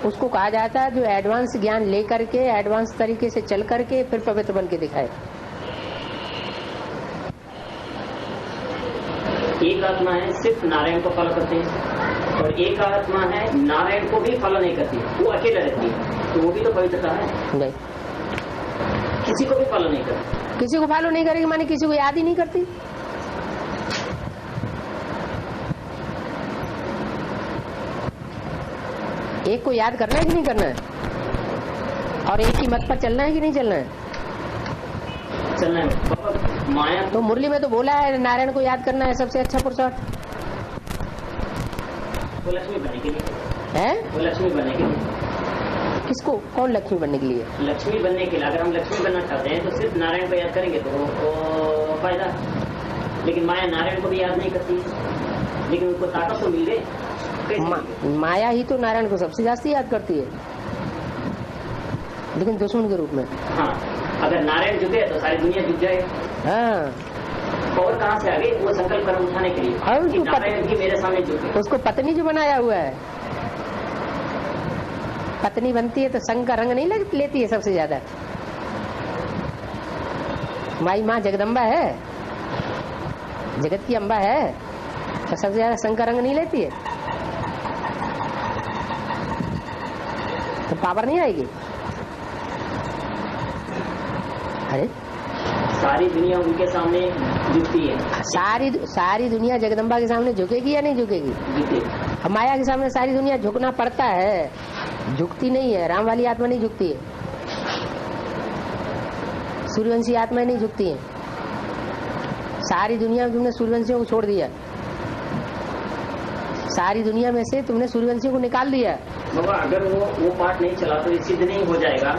उसको कहा जाता है जो एडवांस ज्ञान लेकर के एडवांस तरीके से चल करके फिर पवित्र बन के दिखाए। एक आत्मा है सिर्फ नारायण को फॉलो करते हैं और एक आत्मा है नारायण को भी फॉलो नहीं करती, वो अकेले रहती है, तो वो भी तो पवित्रता है। नहीं, किसी को भी फॉलो नहीं करती। किसी को फॉलो नहीं करेगी माने किसी को याद ही नहीं करती। एक को याद करना है कि नहीं करना है, और एक ही मत पर चलना है कि नहीं चलना है? चलना है। माया तो मुरली में तो बोला है नारायण को याद करना है सबसे अच्छा पुरुषार्थ वो लक्ष्मी बनने के लिए है। वो लक्ष्मी बनने के लिए। किसको, कौन लक्ष्मी बनने के लिए? लक्ष्मी बनने के लिए। अगर हम लक्ष्मी बनना चाहते हैं तो सिर्फ नारायण को याद करेंगे तो फायदा, लेकिन माया नारायण को भी याद नहीं करती, लेकिन उनको ताकत तो मिल गई। माया ही तो नारायण को सबसे ज्यादा याद करती है, लेकिन दुश्मन के रूप में। हाँ, अगर नारायण झुके तो सारी दुनिया झुक जाए। हाँ, और कहाँ से आगे वो संकल्प कर्म उठाने के लिए कि नारायण भी मेरे सामने झुके। उसको पत्नी जो बनाया हुआ है, पत्नी बनती है तो संग का रंग नहीं लेती है सबसे ज्यादा। माई माँ जगदम्बा है, जगत की अम्बा है, तो सबसे ज्यादा संग का रंग नहीं लेती है, तो पावर नहीं आएगी। अरे सारी दुनिया उनके सामने झुकती है। सारी दुनिया जगदम्बा के सामने झुकेगी या नहीं झुकेगी? झुकेगी। माया के सामने सारी दुनिया झुकना पड़ता है, झुकती नहीं है। राम वाली आत्मा नहीं झुकती है, सूर्यवंशी आत्मा नहीं झुकती है। सारी दुनिया में तुमने सूर्यवंशियों को छोड़ दिया, सारी दुनिया में से तुमने सूर्यवंशियों को निकाल दिया। बाबा अगर वो पाठ नहीं चला तो ये सिद्ध नहीं हो जाएगा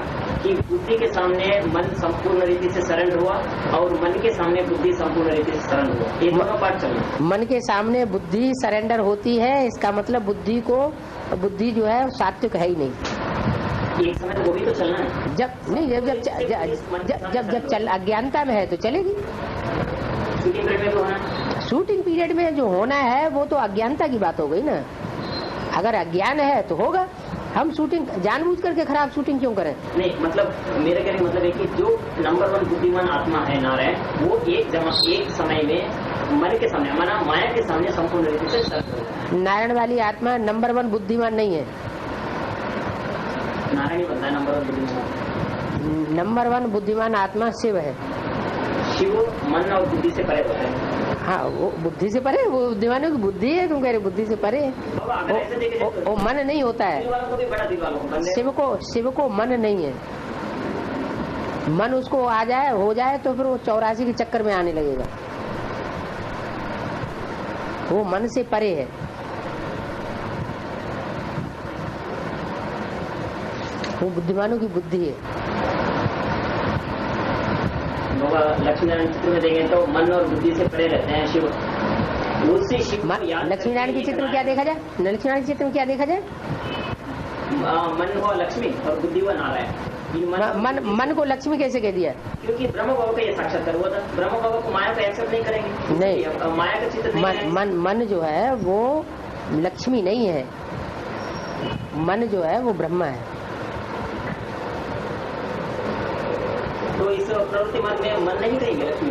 कि बुद्धि के सामने मन संपूर्ण रीति से सरेंडर हुआ और मन के सामने बुद्धि संपूर्ण रीति से सरेंडर हुआ। ये दोनों पाठ चलना। मन के सामने बुद्धि सरेंडर होती है, इसका मतलब बुद्धि जो है सात्विक है ही नहीं। एक समय वो भी तो चलना है। जब चल अज्ञानता में है तो चलेगी। शूटिंग पीरियड में तो होना, शूटिंग पीरियड में जो होना है वो तो अज्ञानता की बात हो गई ना। अगर अज्ञान है तो होगा। हम शूटिंग जानबूझ करके खराब शूटिंग क्यों करें? नहीं, मतलब मेरा कहने का मतलब है कि जो नंबर 1 बुद्धिमान आत्मा है नारायण, वो एक समय में मन के सामने माया के सामने संपूर्ण रीति से सरेंडर। नारायण वाली आत्मा नंबर 1 बुद्धिमान नहीं है। नारायण ही बनता है नंबर 1 बुद्धिमान। नंबर 1 बुद्धिमान आत्मा शिव है। शिव मन और बुद्धि से परे होता है। हाँ, वो बुद्धि से परे, वो बुद्धिमानों की बुद्धि है। तुम कह रहे बुद्धि से परे, वो मन नहीं होता है। शिव को मन नहीं है। मन उसको हो जाए तो फिर वो 84 के चक्कर में आने लगेगा। वो मन से परे है। वो बुद्धिमानों की बुद्धि है। लक्ष्मी नारायण चित्र में देखें तो मन और बुद्धि से परे रहते हैं शिव। लक्ष्मी नारायण के चित्र में क्या देखा जाए? लक्ष्मी नारायण के चित्र में क्या देखा जाए? मन हुआ लक्ष्मी और बुद्धि हुआ नारायण। मन को लक्ष्मी कैसे कह दिया? क्योंकि ब्रह्म बाबा का ये साक्षात्कार हुआ था। ब्रह्म बाबा को माया को एक्सेप्ट नहीं करेंगे। नहीं, माया का चित्र मन जो है वो लक्ष्मी नहीं है। मन जो है वो ब्रह्मा है। तो इस प्रवृत्ति मार्ग में मन नहीं करेंगे लक्ष्मी।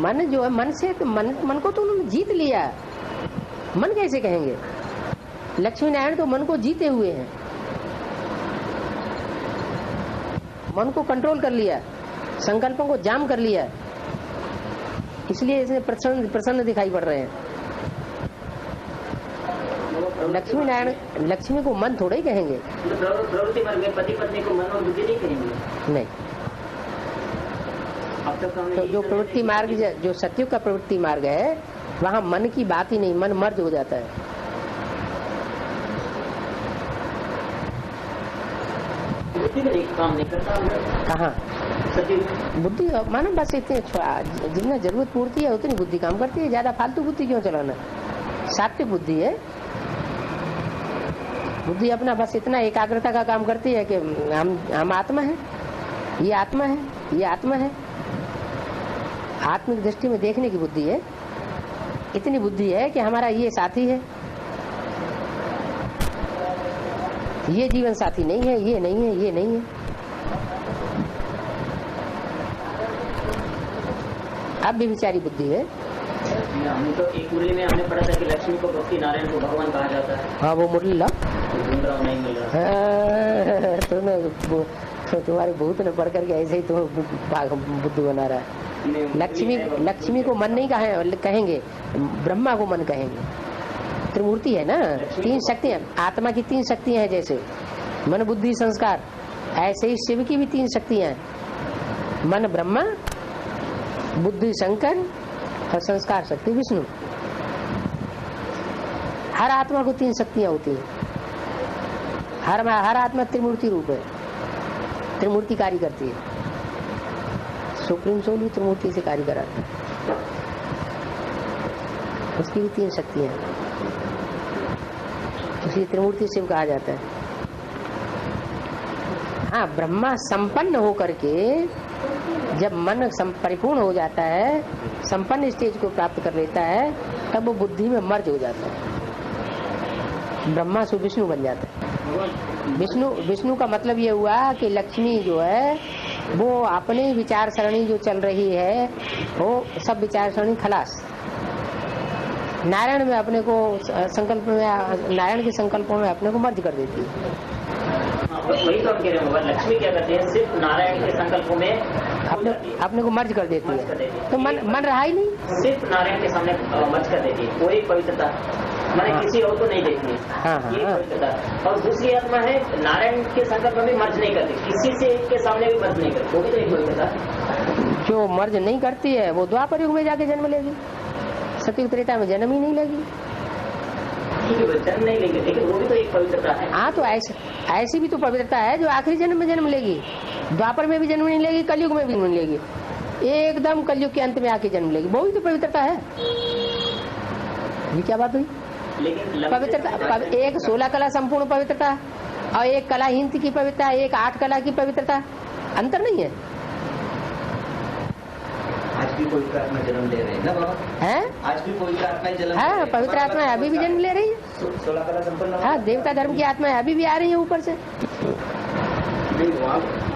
मन जो है मन से मन को तो उन्होंने जीत लिया। मन कैसे कहेंगे? लक्ष्मी नारायण तो मन को जीते हुए हैं, मन को कंट्रोल कर लिया, संकल्पों को जाम कर लिया, इसलिए इसमें प्रसन्न दिखाई पड़ रहे हैं। लक्ष्मी नारायण लक्ष्मी को मन थोड़े ही कहेंगे। प्रवृत्ति मार्ग में पति पत्नी को मन और बुद्धि नहीं कहेंगे। नहीं, तो जो प्रवृत्ति मार्ग, जो सत्युग का प्रवृत्ति मार्ग है, वहाँ मन की बात ही नहीं, मन मर्ज हो जाता है। बुद्धि में काम नहीं करता। कहाँ बुद्धि मानो बस इतने जितना जरूरत पूर्ति है उतनी बुद्धि काम करती है। ज्यादा फालतू बुद्धि क्यों चलाना? सात्विक बुद्धि है। बुद्धि अपना बस इतना एकाग्रता का काम करती है कि हम आत्मा है, ये आत्मा है, ये आत्मा है। आत्मिक दृष्टि में देखने की बुद्धि है। इतनी बुद्धि है कि हमारा ये साथी है, ये जीवन साथी नहीं है, ये नहीं है, ये नहीं है। अब भी विचारी बुद्धि है। हमने तो एक मुरली में हमने पढ़ा था कि लक्ष्मी को भक्ति, नारायण को भगवान कहा जाता है। हाँ, वो मुरली ला नहीं मिल रहा। तो तुम्हारे भूत ने पढ़ करके ऐसे ही तो बुद्धू बना रहा है। लक्ष्मी को मन नहीं कहेंगे, ब्रह्मा को मन कहेंगे। त्रिमूर्ति है ना, तीन शक्तियां, आत्मा की तीन शक्तियां हैं। जैसे मन, बुद्धि, संस्कार, ऐसे ही शिव की भी तीन शक्तियां हैं। मन ब्रह्मा, बुद्धि शंकर और संस्कार शक्ति विष्णु। हर आत्मा को तीन शक्तियां होती हैं। हर आत्मा त्रिमूर्ति रूप है, त्रिमूर्ति कार्य करती है। सुप्रीम सोल भी त्रिमूर्ति से कार्य कराता है, उसकी भी तीन शक्तियां हैं, इसलिए त्रिमूर्ति शिव कहा जाता है। हाँ, ब्रह्मा संपन्न होकर के जब मन परिपूर्ण हो जाता है, संपन्न स्टेज को प्राप्त कर लेता है, तब वो बुद्धि में मर्ज हो जाता है, ब्रह्मा से विष्णु बन जाता है। विष्णु का मतलब ये हुआ कि लक्ष्मी जो है वो अपने विचार सरणी जो चल रही है, वो सब विचार सरणी खलास। नारायण में अपने को संकल्प में, नारायण के संकल्पों में अपने को मर्ज कर देती है। वही तो हम कह रहे हैं, लक्ष्मी क्या करते हैं, सिर्फ नारायण के संकल्पों में अपने को मर्ज कर देती है। तो मन रहा ही नहीं, सिर्फ नारायण के सामने मर्ज कर देती है। वही पवित्रता, मैंने किसी और को नहीं देखती है। हाँ, ये पवित्रता। और दूसरी आत्मा है नारायण के संकल्प में मर्ज नहीं करती, किसी से के सामने भी मर्ज नहीं करती, वो भी तो एक पवित्रता। जो मर्ज नहीं करती है वो द्वापर युग में जाके जन्म लेगी, सतयुग त्रेता में जन्म ही नहीं लेगी। जन्म नहीं लेंगे, लेकिन वो भी तो एक पवित्रता है। हाँ, तो ऐसी भी तो पवित्रता है जो आखिरी जन्म में जन्म लेगी, द्वापर में भी जन्म नहीं लेगी, कलयुग में भी जन्म लेगी, एकदम कलयुग के अंत में आके जन्म लेगी, वो भी तो पवित्रता है। ये क्या बात हुई? लेकिन पवित्रता एक 16 कला संपूर्ण पवित्रता और एक कलाहीन की पवित्रता, एक 8 कला की पवित्रता, अंतर नहीं है। आज भी पवित्र आत्मा जन्म ले रही है ना बाबा? है, आज भी पवित्र आत्मा जन्म। हाँ, पवित्र आत्मा अभी भी जन्म ले रही है। 16 कला संपन्न। हाँ, देवता धर्म की आत्मा अभी भी आ रही है ऊपर से।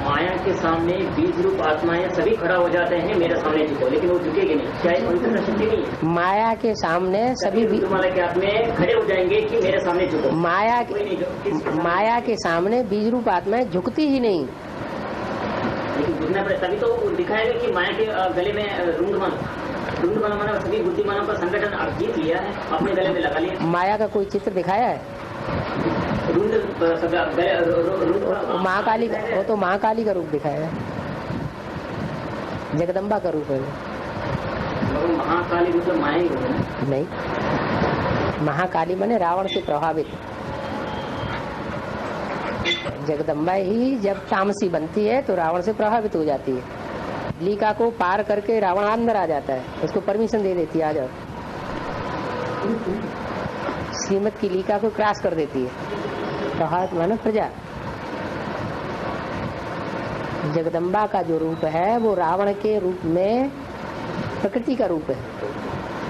माया के सामने बीज रूप आत्माएं सभी खड़ा हो जाते हैं, मेरे सामने झुको, लेकिन वो झुकेगी नहीं। क्या पवित्र शक्ति नहीं है? माया के सामने सभी माला के आत्माएं खड़े हो जाएंगे कि मेरे सामने झुको। माया के सामने बीज रूप आत्माएं झुकती ही नहीं। लेकिन झुकना पड़े, तभी तो दिखाएगा कि माया के गले में रुंड माना सभी बुद्धिमानों का संगठन आप जीत लिया है, अपने गले में लगा लिया। माया का कोई चित्र दिखाया है? महाकाली, वो तो महाकाली का रूप दिखाया है, जगदम्बा का रूप है। महाकाली मतलब माया ही है? नहीं, महाकाली माने रावण से प्रभावित। जगदम्बा ही जब तामसी बनती है तो रावण से प्रभावित हो जाती है, लीका को पार करके रावण अंदर आ जाता है, उसको परमिशन दे देती है, आ जाओ। श्रीमत की लीका को क्रॉस कर देती है, प्रभावित माने प्रजा। जगदम्बा का जो रूप है वो रावण के रूप में प्रकृति का रूप है।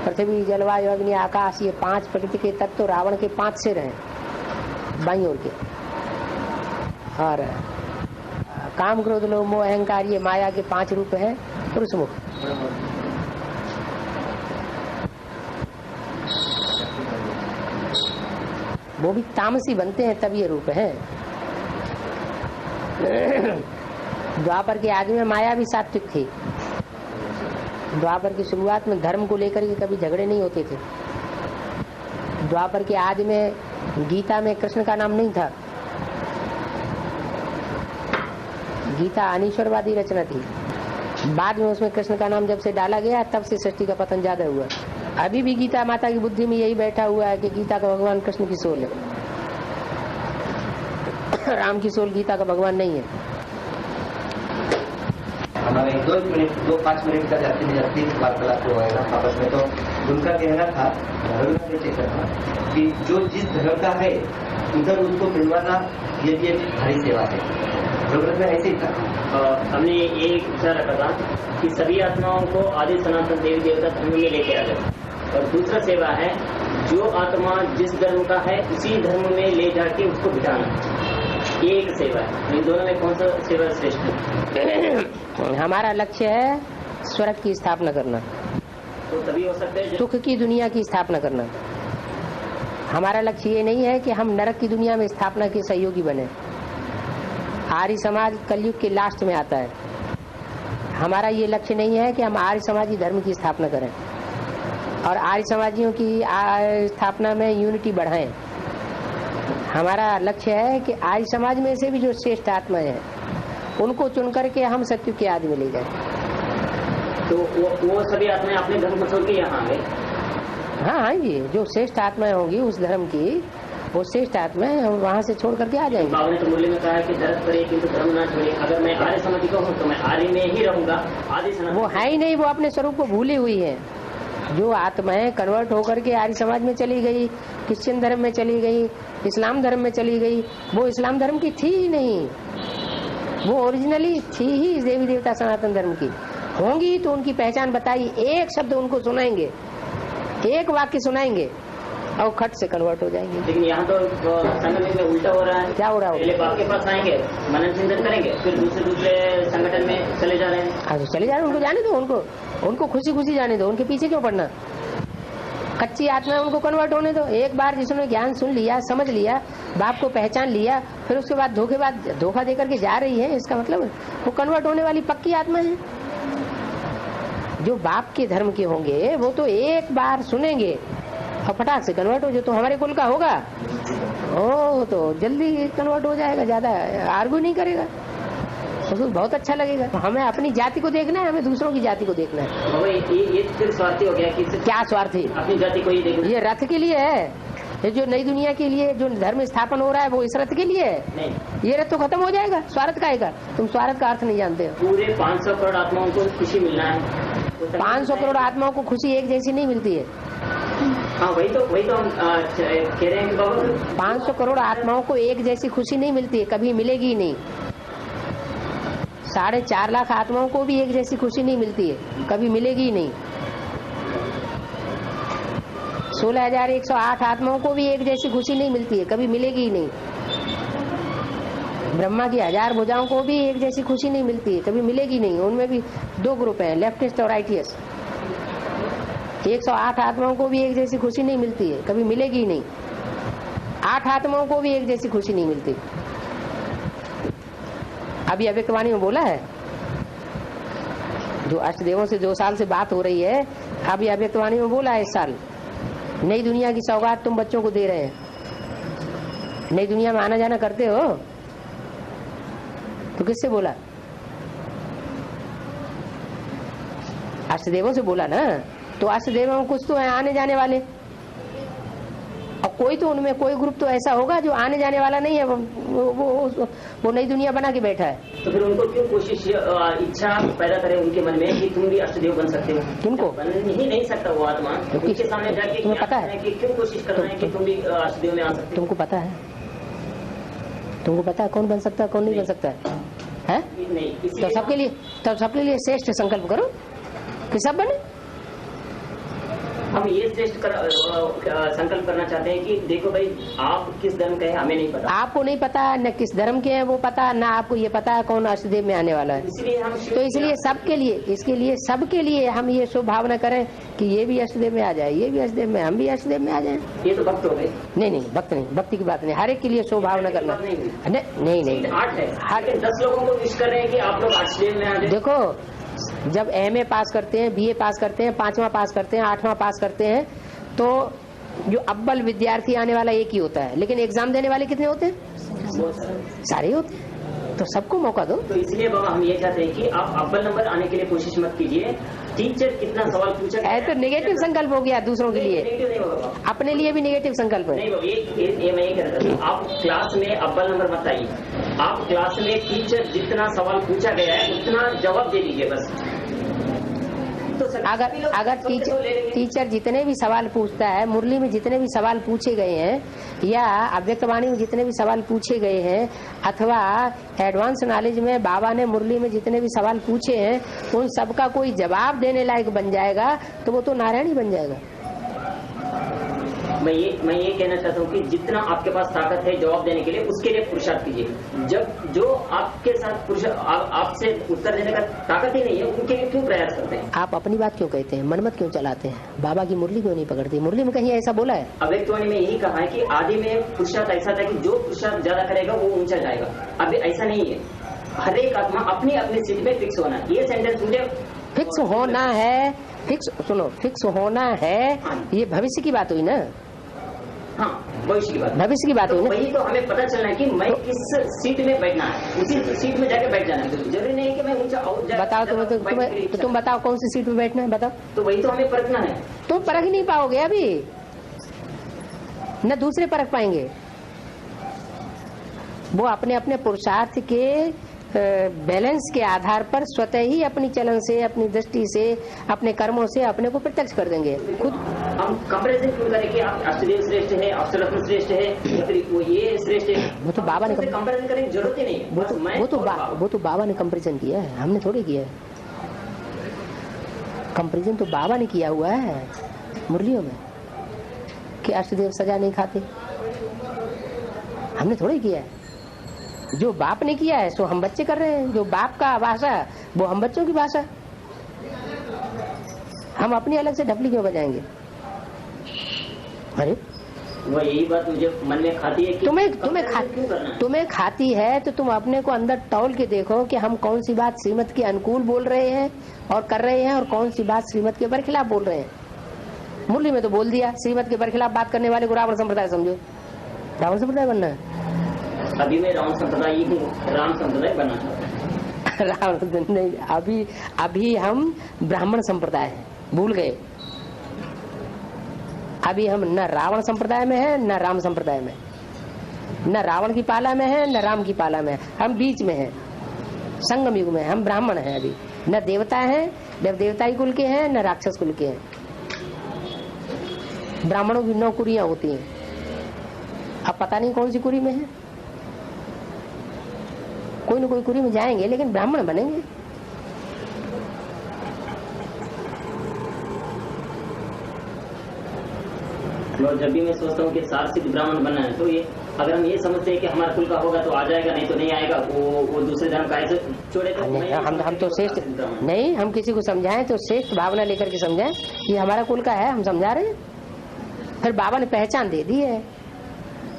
पृथ्वी, जलवायु, अग्नि, आकाश, ये 5 प्रकृति के तत्व तो रावण के 5 सिर हैं बाईं ओर के। और काम, क्रोध, लोभ, मोह, अहंकार, ये माया के 5 रूप हैं पुरुष मुख। वो भी तामसी बनते हैं तब ये रूप है। द्वापर के आगे में माया भी सात्विक थी। द्वापर की शुरुआत में धर्म को लेकर के कभी झगड़े नहीं होते थे। द्वापर के आदि में गीता में कृष्ण का नाम नहीं था। गीता अनीश्वरवादी रचना थी, बाद में उसमें कृष्ण का नाम जब से डाला गया तब से सृष्टि का पतन ज्यादा हुआ। अभी भी गीता माता की बुद्धि में यही बैठा हुआ है कि गीता का भगवान कृष्ण की सोल है, राम की सोल गीता का भगवान नहीं है। हमारे 2-5 मिनट का जाती वार्तालाप होगा आपस में। तो उनका कहना था, चेकर था कि जो जिस धर्म का है उधर उसको मिलवाना ये भी एक भारी सेवा है। जरूरत में ऐसे ही था। हमने एक विचार रखा था कि सभी आत्माओं को आदि सनातन देवी देवता धर्म में लेके आ जाए, और दूसरा सेवा है जो आत्मा जिस धर्म का है उसी धर्म में ले जाके उसको बिठाना। ये एक सेवा है, इन दोनों में कौन सा सेवा श्रेष्ठ है? हमारा लक्ष्य है स्वर्ग की स्थापना करना, तो तभी हो सकता है सुख की दुनिया की स्थापना करना। हमारा लक्ष्य ये नहीं है कि हम नरक की दुनिया में स्थापना के सहयोगी बने। आर्य समाज कलयुग के लास्ट में आता है। हमारा ये लक्ष्य नहीं है कि हम आर्य समाजी धर्म की स्थापना करें और आर्य समाजियों की स्थापना में यूनिटी बढ़ाएं। हमारा लक्ष्य है कि आर्य समाज में से भी जो श्रेष्ठ आत्मा है उनको चुन करके हम सत्य के आदि में ले जाए। तो वो सभी आत्माएं अपने धर्म को छोड़ के यहाँ आए? हाँ आएंगी, जो श्रेष्ठ आत्माएं होंगी उस धर्म की, वो श्रेष्ठ आत्माएं हम वहाँ से छोड़ करके आ जाएंगे। बाबा ने तो मूल्य में कहा है कि धर्म करे किंतु धर्म ना छोड़े। अगर मैं आर्य समाज का हूँ तो मैं आर्य में ही रहूंगा, आदि सनातन। वो है ही नहीं, वो अपने स्वरूप को भूली हुई है। जो आत्माएं कन्वर्ट होकर के आर्य समाज में चली गई, क्रिश्चियन धर्म में चली गई, इस्लाम धर्म में चली गई, वो इस्लाम धर्म की थी ही नहीं। वो ओरिजिनली थी ही देवी देवता सनातन धर्म की। होंगी तो उनकी पहचान बताई, एक शब्द उनको सुनाएंगे, एक वाक्य सुनाएंगे और खट से कन्वर्ट हो जाएंगे। लेकिन यहाँ तो संगठन में उल्टा हो रहा है। क्या हो रहा है? पहले बाप के पास आएंगे, मनन चिंतन करेंगे, फिर दूसरे संगठन में चले जा रहे हैं। चले जा रहे हैं, उनको जाने दो, उनको खुशी खुशी जाने दो, उनके पीछे क्यों पड़ना। कच्ची आत्मा उनको कन्वर्ट होने दो। एक बार जिसने ज्ञान सुन लिया, समझ लिया, बाप को पहचान लिया, फिर उसके बाद धोखा दे करके जा रही है, इसका मतलब वो कन्वर्ट होने वाली पक्की आत्मा है। जो बाप के धर्म के होंगे वो तो एक बार सुनेंगे और फटाक से कन्वर्ट हो। जो तो हमारे कुल का होगा ओ तो जल्दी कन्वर्ट हो जाएगा, ज्यादा आर्ग्यू नहीं करेगा, उसको बहुत अच्छा लगेगा। हमें अपनी जाति को देखना है, हमें दूसरों की जाति को देखना है। ये फिर स्वार्थी हो गया कि क्या स्वार्थी? अपनी जाति को ही देखना। ये रथ के लिए है, ये जो नई दुनिया के लिए जो धर्म स्थापन हो रहा है वो इस रथ के लिए है। नहीं, ये रथ तो खत्म हो जाएगा, स्वार्थ का आएगा। तुम स्वार्थ का अर्थ नहीं जानते हो। पूरे 500 करोड़ आत्माओं को खुशी मिलना है। 500 करोड़ आत्माओं को खुशी एक जैसी नहीं मिलती है। हाँ वही तो हम कह रहे हैं कि बाबा 500 करोड़ आत्माओं को एक जैसी खुशी नहीं मिलती है, कभी मिलेगी ही नहीं। 4.5 लाख आत्माओं को भी एक जैसी खुशी नहीं मिलती है, कभी मिलेगी ही नहीं। 16,108 आत्माओं को भी एक जैसी खुशी नहीं मिलती है, कभी मिलेगी ही नहीं। ब्रह्मा की 1000 भुजाओं को भी एक जैसी खुशी नहीं मिलती है, कभी मिलेगी नहीं। उनमें भी 2 ग्रुप हैं, लेफ्टिस्ट और राइटिस्ट। 108 आत्माओं को भी एक जैसी खुशी नहीं मिलती है, कभी मिलेगी ही नहीं। 8 आत्माओं को भी एक जैसी खुशी नहीं मिलती। अभी अव्यक्तवाणी में बोला है, जो अष्टदेवों से 2 साल से बात हो रही है, अभी अव्यक्तवाणी में बोला है इस साल नई दुनिया की सौगात तुम बच्चों को दे रहे हैं। नई दुनिया में आना जाना करते हो तो किससे बोला? अष्टदेवों से बोला ना। तो अष्टदेवों में कुछ तो है आने जाने वाले, और कोई तो उनमें कोई ग्रुप तो ऐसा होगा जो आने जाने वाला नहीं है, वो नई दुनिया बना के बैठा है। तो फिर उनको क्यों कोशिश इच्छा पैदा करे उनके मन में कि तुम भी अष्टदेव बन सकते हो? किनको? बन ही नहीं सकता वो आत्मा। उनके सामने जाके तुम्हें पता है कि क्यों कोशिश कर रहे हैं कि तुम भी अष्टदेव में आ सकते हो? तुमको पता है? तुमको पता है कौन बन सकता है कौन नहीं बन सकता है? नहीं। तो सबके लिए श्रेष्ठ संकल्प करो कि सब बने। हम ये श्रेष्ठ संकल्प करना चाहते हैं कि देखो भाई आप किस धर्म के हैं हमें नहीं पता। आपको नहीं पता न किस धर्म के हैं वो पता, ना आपको ये पता है कौन अष्टदेव में आने वाला है। इसलिए सबके लिए, इसके लिए सबके लिए हम ये शुभ भावना करें कि ये भी अष्टदेव में आ जाए, ये भी अष्टदेव में, हम भी अष्टदेव में आ जाए। ये तो भक्त हो गए। नहीं भक्त नहीं, भक्ति की बात नहीं। हर एक के लिए शुभ भावना करना। नहीं 8 है, हर 10 लोगों को विश कर रहे हैं कि आप लोग अष्टदेव में आ जाए। देखो जब MA पास करते हैं, BA पास करते हैं, 5वां पास करते हैं, 8वां पास करते हैं, तो जो अव्वल विद्यार्थी आने वाला एक ही होता है, लेकिन एग्जाम देने वाले कितने होते हैं? सारे होते हैं। तो सबको मौका दो। तो इसलिए बाबा हम ये चाहते हैं कि आप अव्वल नंबर आने के लिए कोशिश मत कीजिए। टीचर कितना सवाल पूछा है तो नेगेटिव संकल्प हो गया दूसरों के लिए, अपने लिए भी नेगेटिव संकल्प है। नहीं ये मैं ये कह रहा था, आप क्लास में अव्वल नंबर मत आइए। आप क्लास में टीचर जितना सवाल पूछा गया है उतना जवाब दे दीजिए बस। तो अगर टीचर जितने भी सवाल पूछता है, मुरली में जितने भी सवाल पूछे गए हैं या अव्यक्तवाणी में जितने भी सवाल पूछे गए हैं, अथवा एडवांस नॉलेज में बाबा ने मुरली में जितने भी सवाल पूछे हैं, उन सबका कोई जवाब देने लायक बन जाएगा तो वो तो नारायण ही बन जाएगा। मैं ये कहना चाहता हूँ कि जितना आपके पास ताकत है जवाब देने के लिए, उसके लिए पुरुषार्थ कीजिए। जब जो आपके साथ आपसे उत्तर देने का ताकत ही नहीं है, उनके लिए क्यों प्रयास करते हैं? आप अपनी बात क्यों कहते हैं? मनमत क्यों चलाते हैं? बाबा की मुरली क्यों नहीं पकड़ती? मुरली में कहीं ऐसा बोला है? अव्यक्तवाणी में यही कहा है कि आदि में पुरुषार्थ ऐसा था कि जो पुरुषार्थ ज्यादा करेगा वो ऊंचा जाएगा। अभी ऐसा नहीं है, हर एक आत्मा अपनी अपनी सीट में फिक्स होना। ये सेंटेंस मुझे फिक्स होना है, फिक्स होना है, ये भविष्य की बात हुई ना? हाँ, भविष्य की बात हुई ना? वही तो हमें पता चलना है कि मैं किस सीट में बैठना है, उसी सीट में जाके बैठ जाना है। जरूरी नहीं है कि मैं ऊंचा और बताओ तुम बताओ कौन सी सीट में बैठना है, बताओ। तो वही तो हमें परखना है। तुम परख नहीं पाओगे अभी, न दूसरे परख पाएंगे। वो अपने अपने पुरुषार्थ के बैलेंस के आधार पर स्वतः ही अपनी चलन से, अपनी दृष्टि से, अपने कर्मों से अपने को प्रत्यक्ष कर देंगे खुद। हम कंपैरिजन क्यों करें कि आप अष्टदेव श्रेष्ठ है, अष्टरत्न श्रेष्ठ है, या फिर वो ये श्रेष्ठ है? वो तो बाबा ने कंपैरिजन करने की जरूरत ही नहीं है। वो तो बाबा ने कंपैरिजन किया है, हमने थोड़ी किया है। कंपैरिजन तो बाबा ने किया हुआ है मुरलियों में कि अष्टदेव सजा नहीं खाते, हमने थोड़ी किया है। जो बाप ने किया है सो हम बच्चे कर रहे हैं, जो बाप का भाषा वो हम बच्चों की भाषा। हम अपनी अलग से ढपली क्यों बजाएंगे? अरे वो यही बात मुझे मन में खाती है कि तुम्हें खाती है तो तुम अपने को अंदर तौल के देखो कि हम कौन सी बात श्रीमत के अनुकूल बोल रहे हैं और कर रहे हैं, और कौन सी बात श्रीमत के बरखिलाफ बोल रहे हैं। मुरली में तो बोल दिया श्रीमत के बरखिलाफ बात करने वाले को रावण संप्रदाय समझो। रावण संप्रदाय बनना है? अभी मैं राम संप्रदाय ही हूँ, राम संप्रदाय बनना चाहता हूँ। राम नहीं, अभी हम ब्राह्मण संप्रदाय है, भूल गए। अभी हम न रावण संप्रदाय में है न राम संप्रदाय में, न रावण की पाला में है न राम की पाला में, हम बीच में हैं, संगम युग में। हम ब्राह्मण हैं अभी, न देवता हैं, न देवताई कुल के हैं न राक्षस कुल के हैं। ब्राह्मणों की 9 कुरियां होती हैं, अब पता नहीं कौन सी कुरी में है। कोई न कोई कुरी में जाएंगे लेकिन ब्राह्मण बनेंगे। और जब भी मैं सोचता हूँ कि सारसिद्ध ब्राह्मण बनना है, तो ये अगर हम ये समझते हैं कि हमारा कुल का होगा तो आ जाएगा, नहीं तो नहीं आएगा, वो दूसरे धर्म का ऐसे छोड़े तो हम तो श्रेष्ठ नहीं, हम किसी को समझाएं तो श्रेष्ठ भावना लेकर के समझाएं। ये हमारा कुल का है, हम समझा रहे हैं। फिर बाबा ने पहचान दे दी है,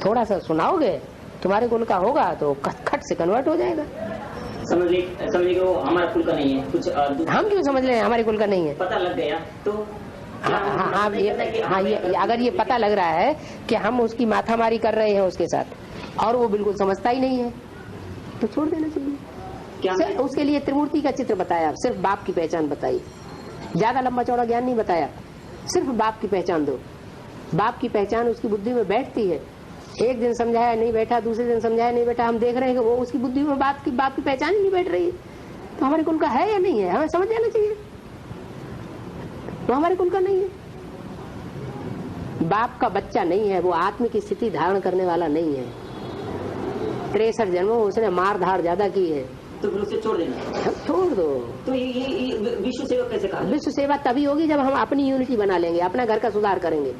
थोड़ा सा सुनाओगे तुम्हारे कुल का होगा तो खट से कन्वर्ट हो जाएगा। समझ लीजिए वो हमारा कुल का नहीं है, कुछ हम क्यों समझ रहे हैं हमारे कुल का नहीं है? पता लग गया तो ये अगर ये पता लग रहा है कि हम उसकी माथामारी कर रहे हैं उसके साथ और वो बिल्कुल समझता ही नहीं है तो छोड़ देना चाहिए। उसके लिए त्रिमूर्ति का चित्र बताया, सिर्फ बाप की पहचान बताई, ज्यादा लंबा चौड़ा ज्ञान नहीं बताया, सिर्फ बाप की पहचान दो। बाप की पहचान उसकी बुद्धि में बैठती है। एक दिन समझाया नहीं बैठा, दूसरे दिन समझाया नहीं बैठा, हम देख रहे हैं कि वो उसकी बुद्धि में बाप की पहचान ही नहीं बैठ रही है। तो हमारे कुल का है या नहीं है, हमें समझ जाना चाहिए। तो हमारे कुल का नहीं है, बाप का बच्चा नहीं है, वो आत्म की स्थिति धारण करने वाला नहीं है। 63 जन्मों उसने मार धार ज्यादा की है, तो फिर उसे छोड़ देना, छोड़ दो। तो ये विश्व सेवा कैसे कहा? विश्व सेवा तभी होगी जब हम अपनी यूनिटी बना लेंगे, अपना घर का सुधार करेंगे।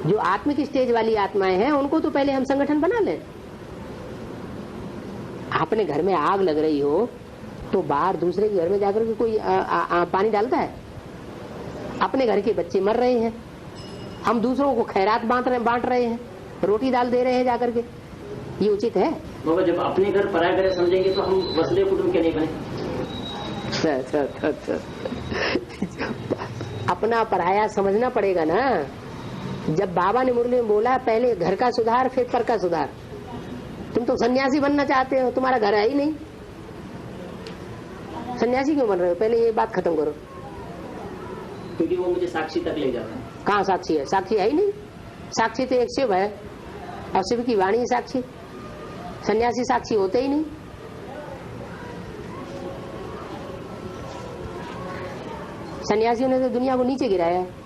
जो आत्मिक स्टेज वाली आत्माएं हैं उनको तो पहले हम संगठन बना लें। अपने घर में आग लग रही हो तो बाहर दूसरे के घर में जाकर के कोई पानी डालता है? अपने घर के बच्चे मर रहे हैं, हम दूसरों को खैरात बांट रहे हैं, रोटी दाल दे रहे हैं जाकर के, ये उचित है? बाबा जब अपने घर पराया घर समझेंगे तो हम वसुदेव कुटुंब के नहीं बने। अपना पराया समझना पड़ेगा ना। जब बाबा ने मुरली में बोला पहले घर का सुधार फिर पर का सुधार, तुम तो सन्यासी बनना चाहते हो, तुम्हारा घर है ही नहीं, सन्यासी क्यों बन रहे हो? पहले ये बात खत्म करो। क्योंकि वो मुझे साक्षी तक ले जाता है। कहाँ साक्षी है? साक्षी है ही नहीं। साक्षी तो एक शिव है और शिव की वाणी है साक्षी। सन्यासी साक्षी होते ही नहीं। सन्यासियों ने तो दुनिया को नीचे गिराया है।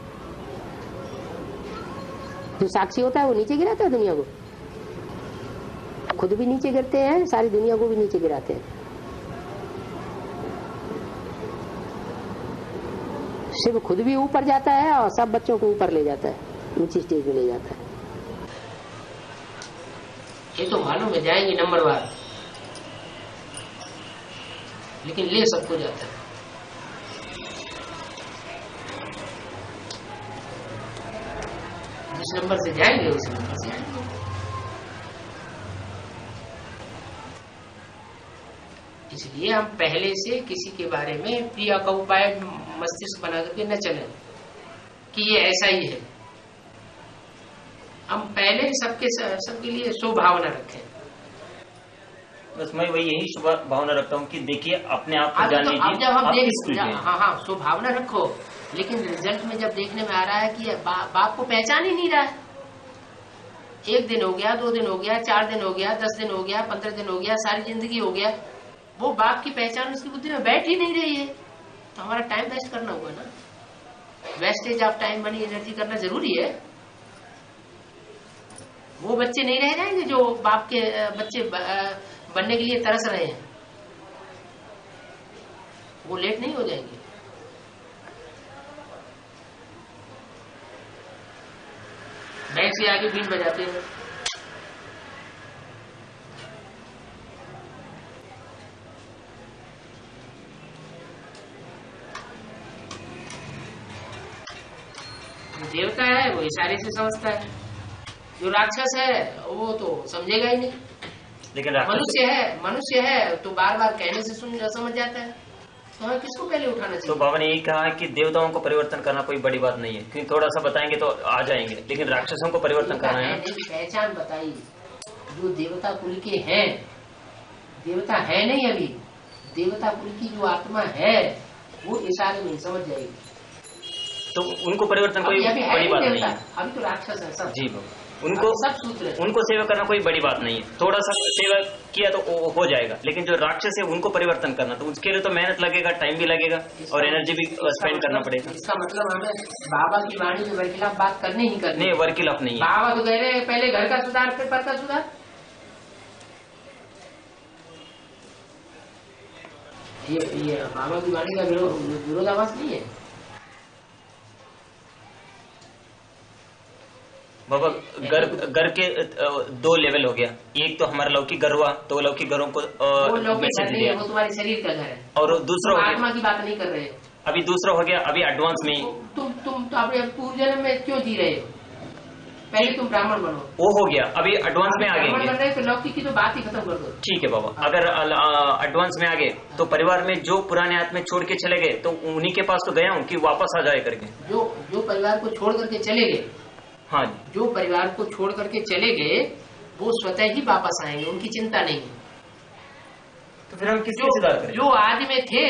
जो साक्षी होता है वो नीचे गिराता है दुनिया को, खुद भी नीचे गिरते हैं, सारी दुनिया को भी नीचे गिराते हैं। शिव खुद भी ऊपर जाता है और सब बच्चों को ऊपर ले जाता है। ऊंची स्टेज में ले जाता है। ये तो मालूम है जाएंगे नंबरवार, लेकिन ले सबको जाता है। जिस नंबर से जाएंगे उस नंबर से आएंगे। इसलिए हम पहले से किसी के बारे में प्रिय का उपाय मस्तिष्क बना करके न चले कि ये ऐसा ही है। हम पहले सबके लिए शुभ भावना रखें। बस मैं वही यही शुभ भावना रखता हूँ कि देखिए अपने आप को जान लीजिए। जब हम हाँ शुभ भावना रखो, लेकिन रिजल्ट में जब देखने में आ रहा है कि बाप को पहचान ही नहीं रहा है। 1 दिन हो गया, 2 दिन हो गया, 4 दिन हो गया, 10 दिन हो गया, 15 दिन हो गया, सारी जिंदगी हो गया, वो बाप की पहचान उसकी बुद्धि में बैठ ही नहीं रही है। तो हमारा टाइम वेस्ट करना होगा ना। Wastage of time money energy करना जरूरी है। वो बच्चे नहीं रह जाएंगे जो बाप के बच्चे बनने के लिए तरस रहे हैं, वो लेट नहीं हो जाएंगे। बैंक से आगे बीन बजाते हैं। देवता है वो इशारे से समझता है, जो राक्षस है वो तो समझेगा ही नहीं। लेकिन मनुष्य है तो बार बार कहने से समझ जाता है। तो हमें किसको पहले उठाना चाहिए? तो बाबा ने यही कहा कि देवताओं को परिवर्तन करना कोई बड़ी बात नहीं है, क्योंकि थोड़ा सा बताएंगे तो आ जाएंगे, लेकिन राक्षसों को परिवर्तन करना है। पहचान बताई, जो देवता कुल के हैं, देवता है नहीं अभी, देवता कुल की जो आत्मा है वो इशारे में समझ जाएगी। तो उनको परिवर्तन कोई बड़ी बात नहीं है। अभी तो राक्षस है सब। जी बाबा, उनको सब सूत्र, उनको सेवा करना कोई बड़ी बात नहीं है। थोड़ा सा सेवा किया तो हो जाएगा, लेकिन जो राक्षस है उनको परिवर्तन करना, तो उसके लिए तो मेहनत लगेगा, टाइम भी लगेगा और एनर्जी भी स्पेंड करना पड़ेगा। इसका मतलब हमें बाबा की वाणी में वर्खिलाफ बात करनी ही करनी। नहीं, वर्खिलाफ नहीं है। बाबा तो कह रहे हैं पहले घर का सुधार फिर पर का सुधार। ये बाबा की वाणी का विरोधाभास नहीं है। बाबा घर के 2 लेवल हो गया। एक तो हमारा लौकिक घर हुआ, तो लौकिक घरों को मैसेज दिया, वो तुम्हारे शरीर का घर है। और दूसरा आत्मा की बात नहीं कर रहे। अभी दूसरा हो गया, अभी एडवांस में तुम तो अपने पूर्व जन्म में क्यों जी रहे हो? पहले तुम ब्राह्मण बनो, वो हो गया, अभी एडवांस में आ गए। तो लौकिक की तो बात ही खत्म कर दो। ठीक है बाबा, अगर एडवांस में आ गए तो परिवार में जो पुराने आत्मे छोड़ के चले गए तो उन्हीं के पास तो गया हूँ कि वापस आ जाए करके। जो परिवार को छोड़ करके चले गए, हाँ, जो परिवार को छोड़ करके चले गए वो स्वतः ही वापस आएंगे, उनकी चिंता नहीं है। तो फिर हम किसको सुधार करें? जो आदि में थे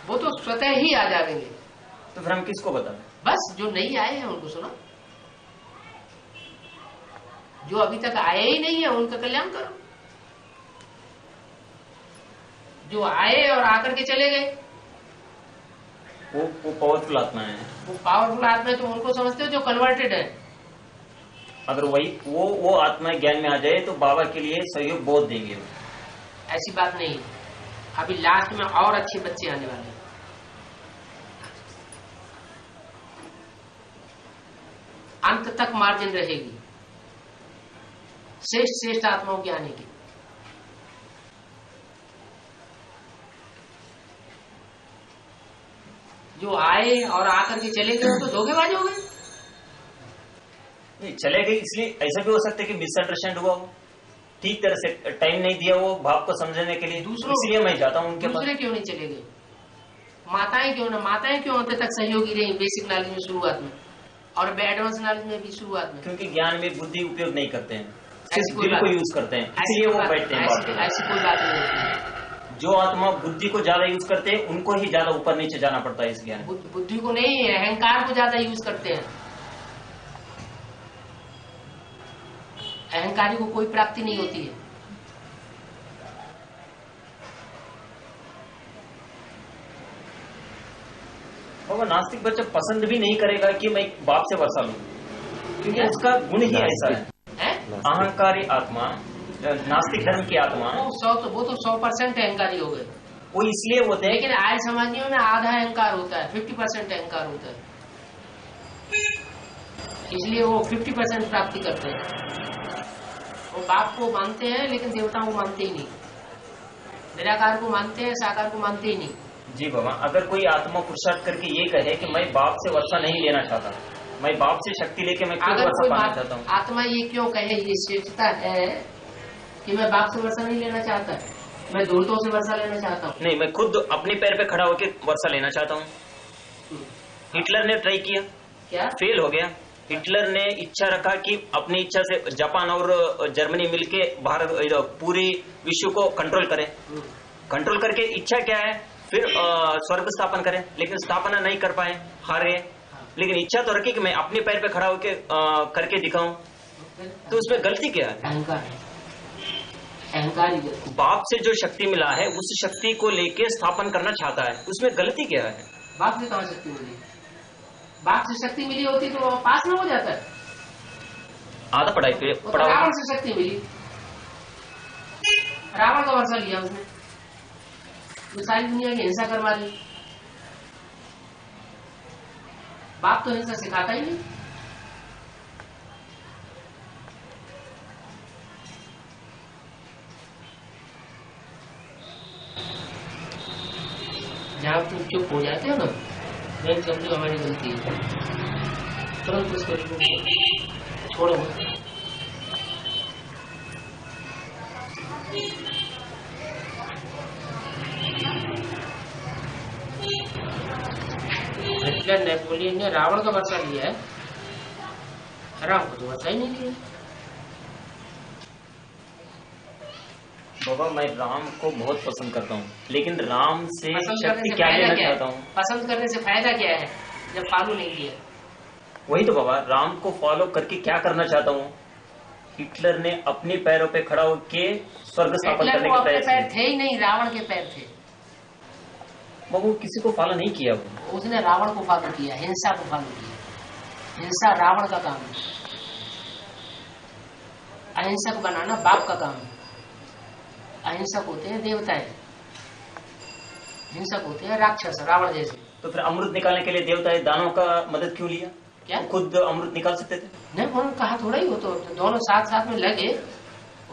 वो तो स्वतः ही आ जाएंगे। तो फिर हम किसको बताएं? बस जो नहीं आए हैं उनको सुनो, जो अभी तक आए ही नहीं है उनका कल्याण करो। जो आए और आकर के चले गए वो पावरफुल आत्मा है। वो पावरफुल आत्मा है तो उनको समझते हो जो कन्वर्टेड है। अगर वही वो आत्मा ज्ञान में आ जाए तो बाबा के लिए सहयोग बहुत देंगे। ऐसी बात नहीं, अभी लास्ट में और अच्छे बच्चे आने वाले हैं। अंत तक मार्जिन रहेगी श्रेष्ठ आत्माओं के आने की। जो आए और आकर के चले गए तो धोखेबाज हो गए। नहीं चले गए, इसलिए ऐसा भी हो सकता है कि मिसअंडरस्टैंड हुआ हो, ठीक तरह से टाइम नहीं दिया वो भाव को समझने के लिए। इसलिए मैं जाता हूँ उनके पास। दूसरे क्यों नहीं चले गए? माताएं क्यों अंत तक सहयोगी रही बेसिक नॉलेज में शुरुआत में और एडवांस नॉलेज में भी शुरुआत में? क्योंकि ज्ञान में बुद्धि उपयोग नहीं करते हैं, सिर्फ दिल को यूज करते हैं, इसलिए वो बैठते हैं। ऐसी कोई बात नहीं। जो आत्मा बुद्धि को ज्यादा यूज करते हैं उनको ही ज्यादा ऊपर नीचे जाना पड़ता है इस ज्ञान। बुद्धि को नहीं, अहंकार को ज्यादा यूज करते हैं। अहंकारी को कोई प्राप्ति नहीं होती है। वो नास्तिक बच्चा पसंद भी नहीं करेगा कि मैं बाप से वर्षा लूं, क्योंकि उसका गुण ही ऐसा है। अहंकारी आत्मा, नास्तिक धर्म की आत्मा वो तो 100% अहंकारी हो गए। वो इसलिए होते हैं, लेकिन आर्य समाजियों में आधा अहंकार होता है, 50% अहंकार होता है। इसलिए वो 50% प्राप्ति करते हैं। वो बाप को मानते हैं लेकिन देवताओं को मानते ही नहीं, निराकार को मानते हैं, साकार को मानते ही नहीं। जी बाबा, अगर कोई आत्मा पुरुषार्थ करके ये कहे कि मैं बाप से वर्षा नहीं लेना चाहता, मैं बाप से शक्ति लेके मैं क्यों वर्षा पाना चाहता हूँ, आत्मा ये क्यों कहे, ये श्रेष्ठता है कि मैं बाप से वर्षा नहीं लेना चाहता, मैं दूतों से वर्षा लेना चाहता हूँ। नहीं, मैं खुद अपने पैर पे खड़ा होकर वर्षा लेना चाहता हूँ। हिटलर ने ट्राई किया, क्या फेल हो गया। हिटलर ने इच्छा रखा कि अपनी इच्छा से जापान और जर्मनी मिलके भारत पूरी विश्व को कंट्रोल करे। कंट्रोल करके इच्छा क्या है, फिर स्वर्ग स्थापन करें, लेकिन स्थापना नहीं कर पाए, हार गए। लेकिन इच्छा तो रखी कि मैं अपने पैर पे खड़ा होके करके दिखाऊं, तो उसमें गलती क्या है? अहंकार, अहंकार ही। बाप से जो शक्ति मिला है उस शक्ति को लेके स्थापन करना चाहता है, उसमें गलती क्या है? बाप से कहाँ शक्ति मिली? बाप से शक्ति मिली होती तो पास में हो जाता है। आधा पढ़ाई पे पढ़ा, रावण से शक्ति मिली, रावण का वर्षा लिया उसने, तो सारी दुनिया की हिंसा करवा दी। बाप तो हिंसा सिखाता ही नहीं। जहाँ तुम चुप हो जाते हो ना, नहीं समझो हमारी गलती है, तुरंत उसको छोड़ो। हिटलर, नेपोलियन ने रावण का वर्षा लिया है, राम को तो वर्षा ही नहीं लिया। बाबा, मैं राम को बहुत पसंद करता हूँ, लेकिन राम से शक्ति क्या लेना चाहता हूँ? पसंद करने से फायदा क्या है जब फॉलो नहीं किया? वही तो बाबा, राम को फॉलो करके क्या करना चाहता हूँ? हिटलर ने अपने पैरों पे खड़ा होकर स्वर्ग स्थापन करने के पैर थे ही नहीं, रावण के पैर थे। वो किसी को फॉलो नहीं किया, उसने रावण को फॉलो किया, हिंसा को फॉलो किया। हिंसा रावण का काम है, अहिंसक बनाना बाप का काम है। अहिंसक होते हैं देवताएं, हिंसक होते हैं राक्षस, रावण जैसे। तो फिर अमृत निकालने के लिए देवताएं दानों का मदद क्यों लिया? क्या खुद अमृत निकाल सकते थे? नहीं, उन्होंने कहा थोड़ा ही हो, तो दोनों साथ साथ में लगे,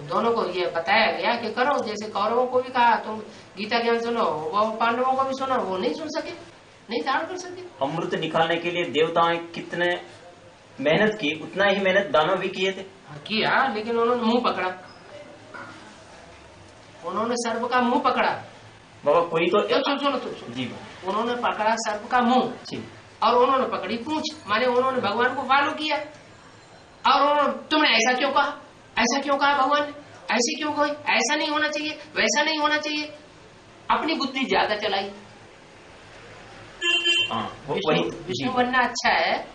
दोनों को ये बताया गया कि करो। जैसे कौरवों को भी कहा तुम गीता ज्ञान सुनो, वो पांडवों को भी सुना, वो नहीं सुन सके, नहीं धारण कर सके। अमृत निकालने के लिए देवताएं कितने मेहनत की, उतना ही मेहनत दानव भी किए थे। किया, लेकिन उन्होंने मुंह पकड़ा, उन्होंने सर्प का मुंह पकड़ा। बाबा कोई तो सुनो जी, उन्होंने पकड़ा सर्प का मुंह और उन्होंने पकड़ी पूंछ, माने उन्होंने भगवान को फॉलो किया। और उन्होंने तुमने ऐसा क्यों कहा, ऐसा क्यों कहा भगवान ने, ऐसे क्यों कही, ऐसा नहीं होना चाहिए, वैसा नहीं होना चाहिए, अपनी बुद्धि ज्यादा चलाई। विष्णु बनना अच्छा है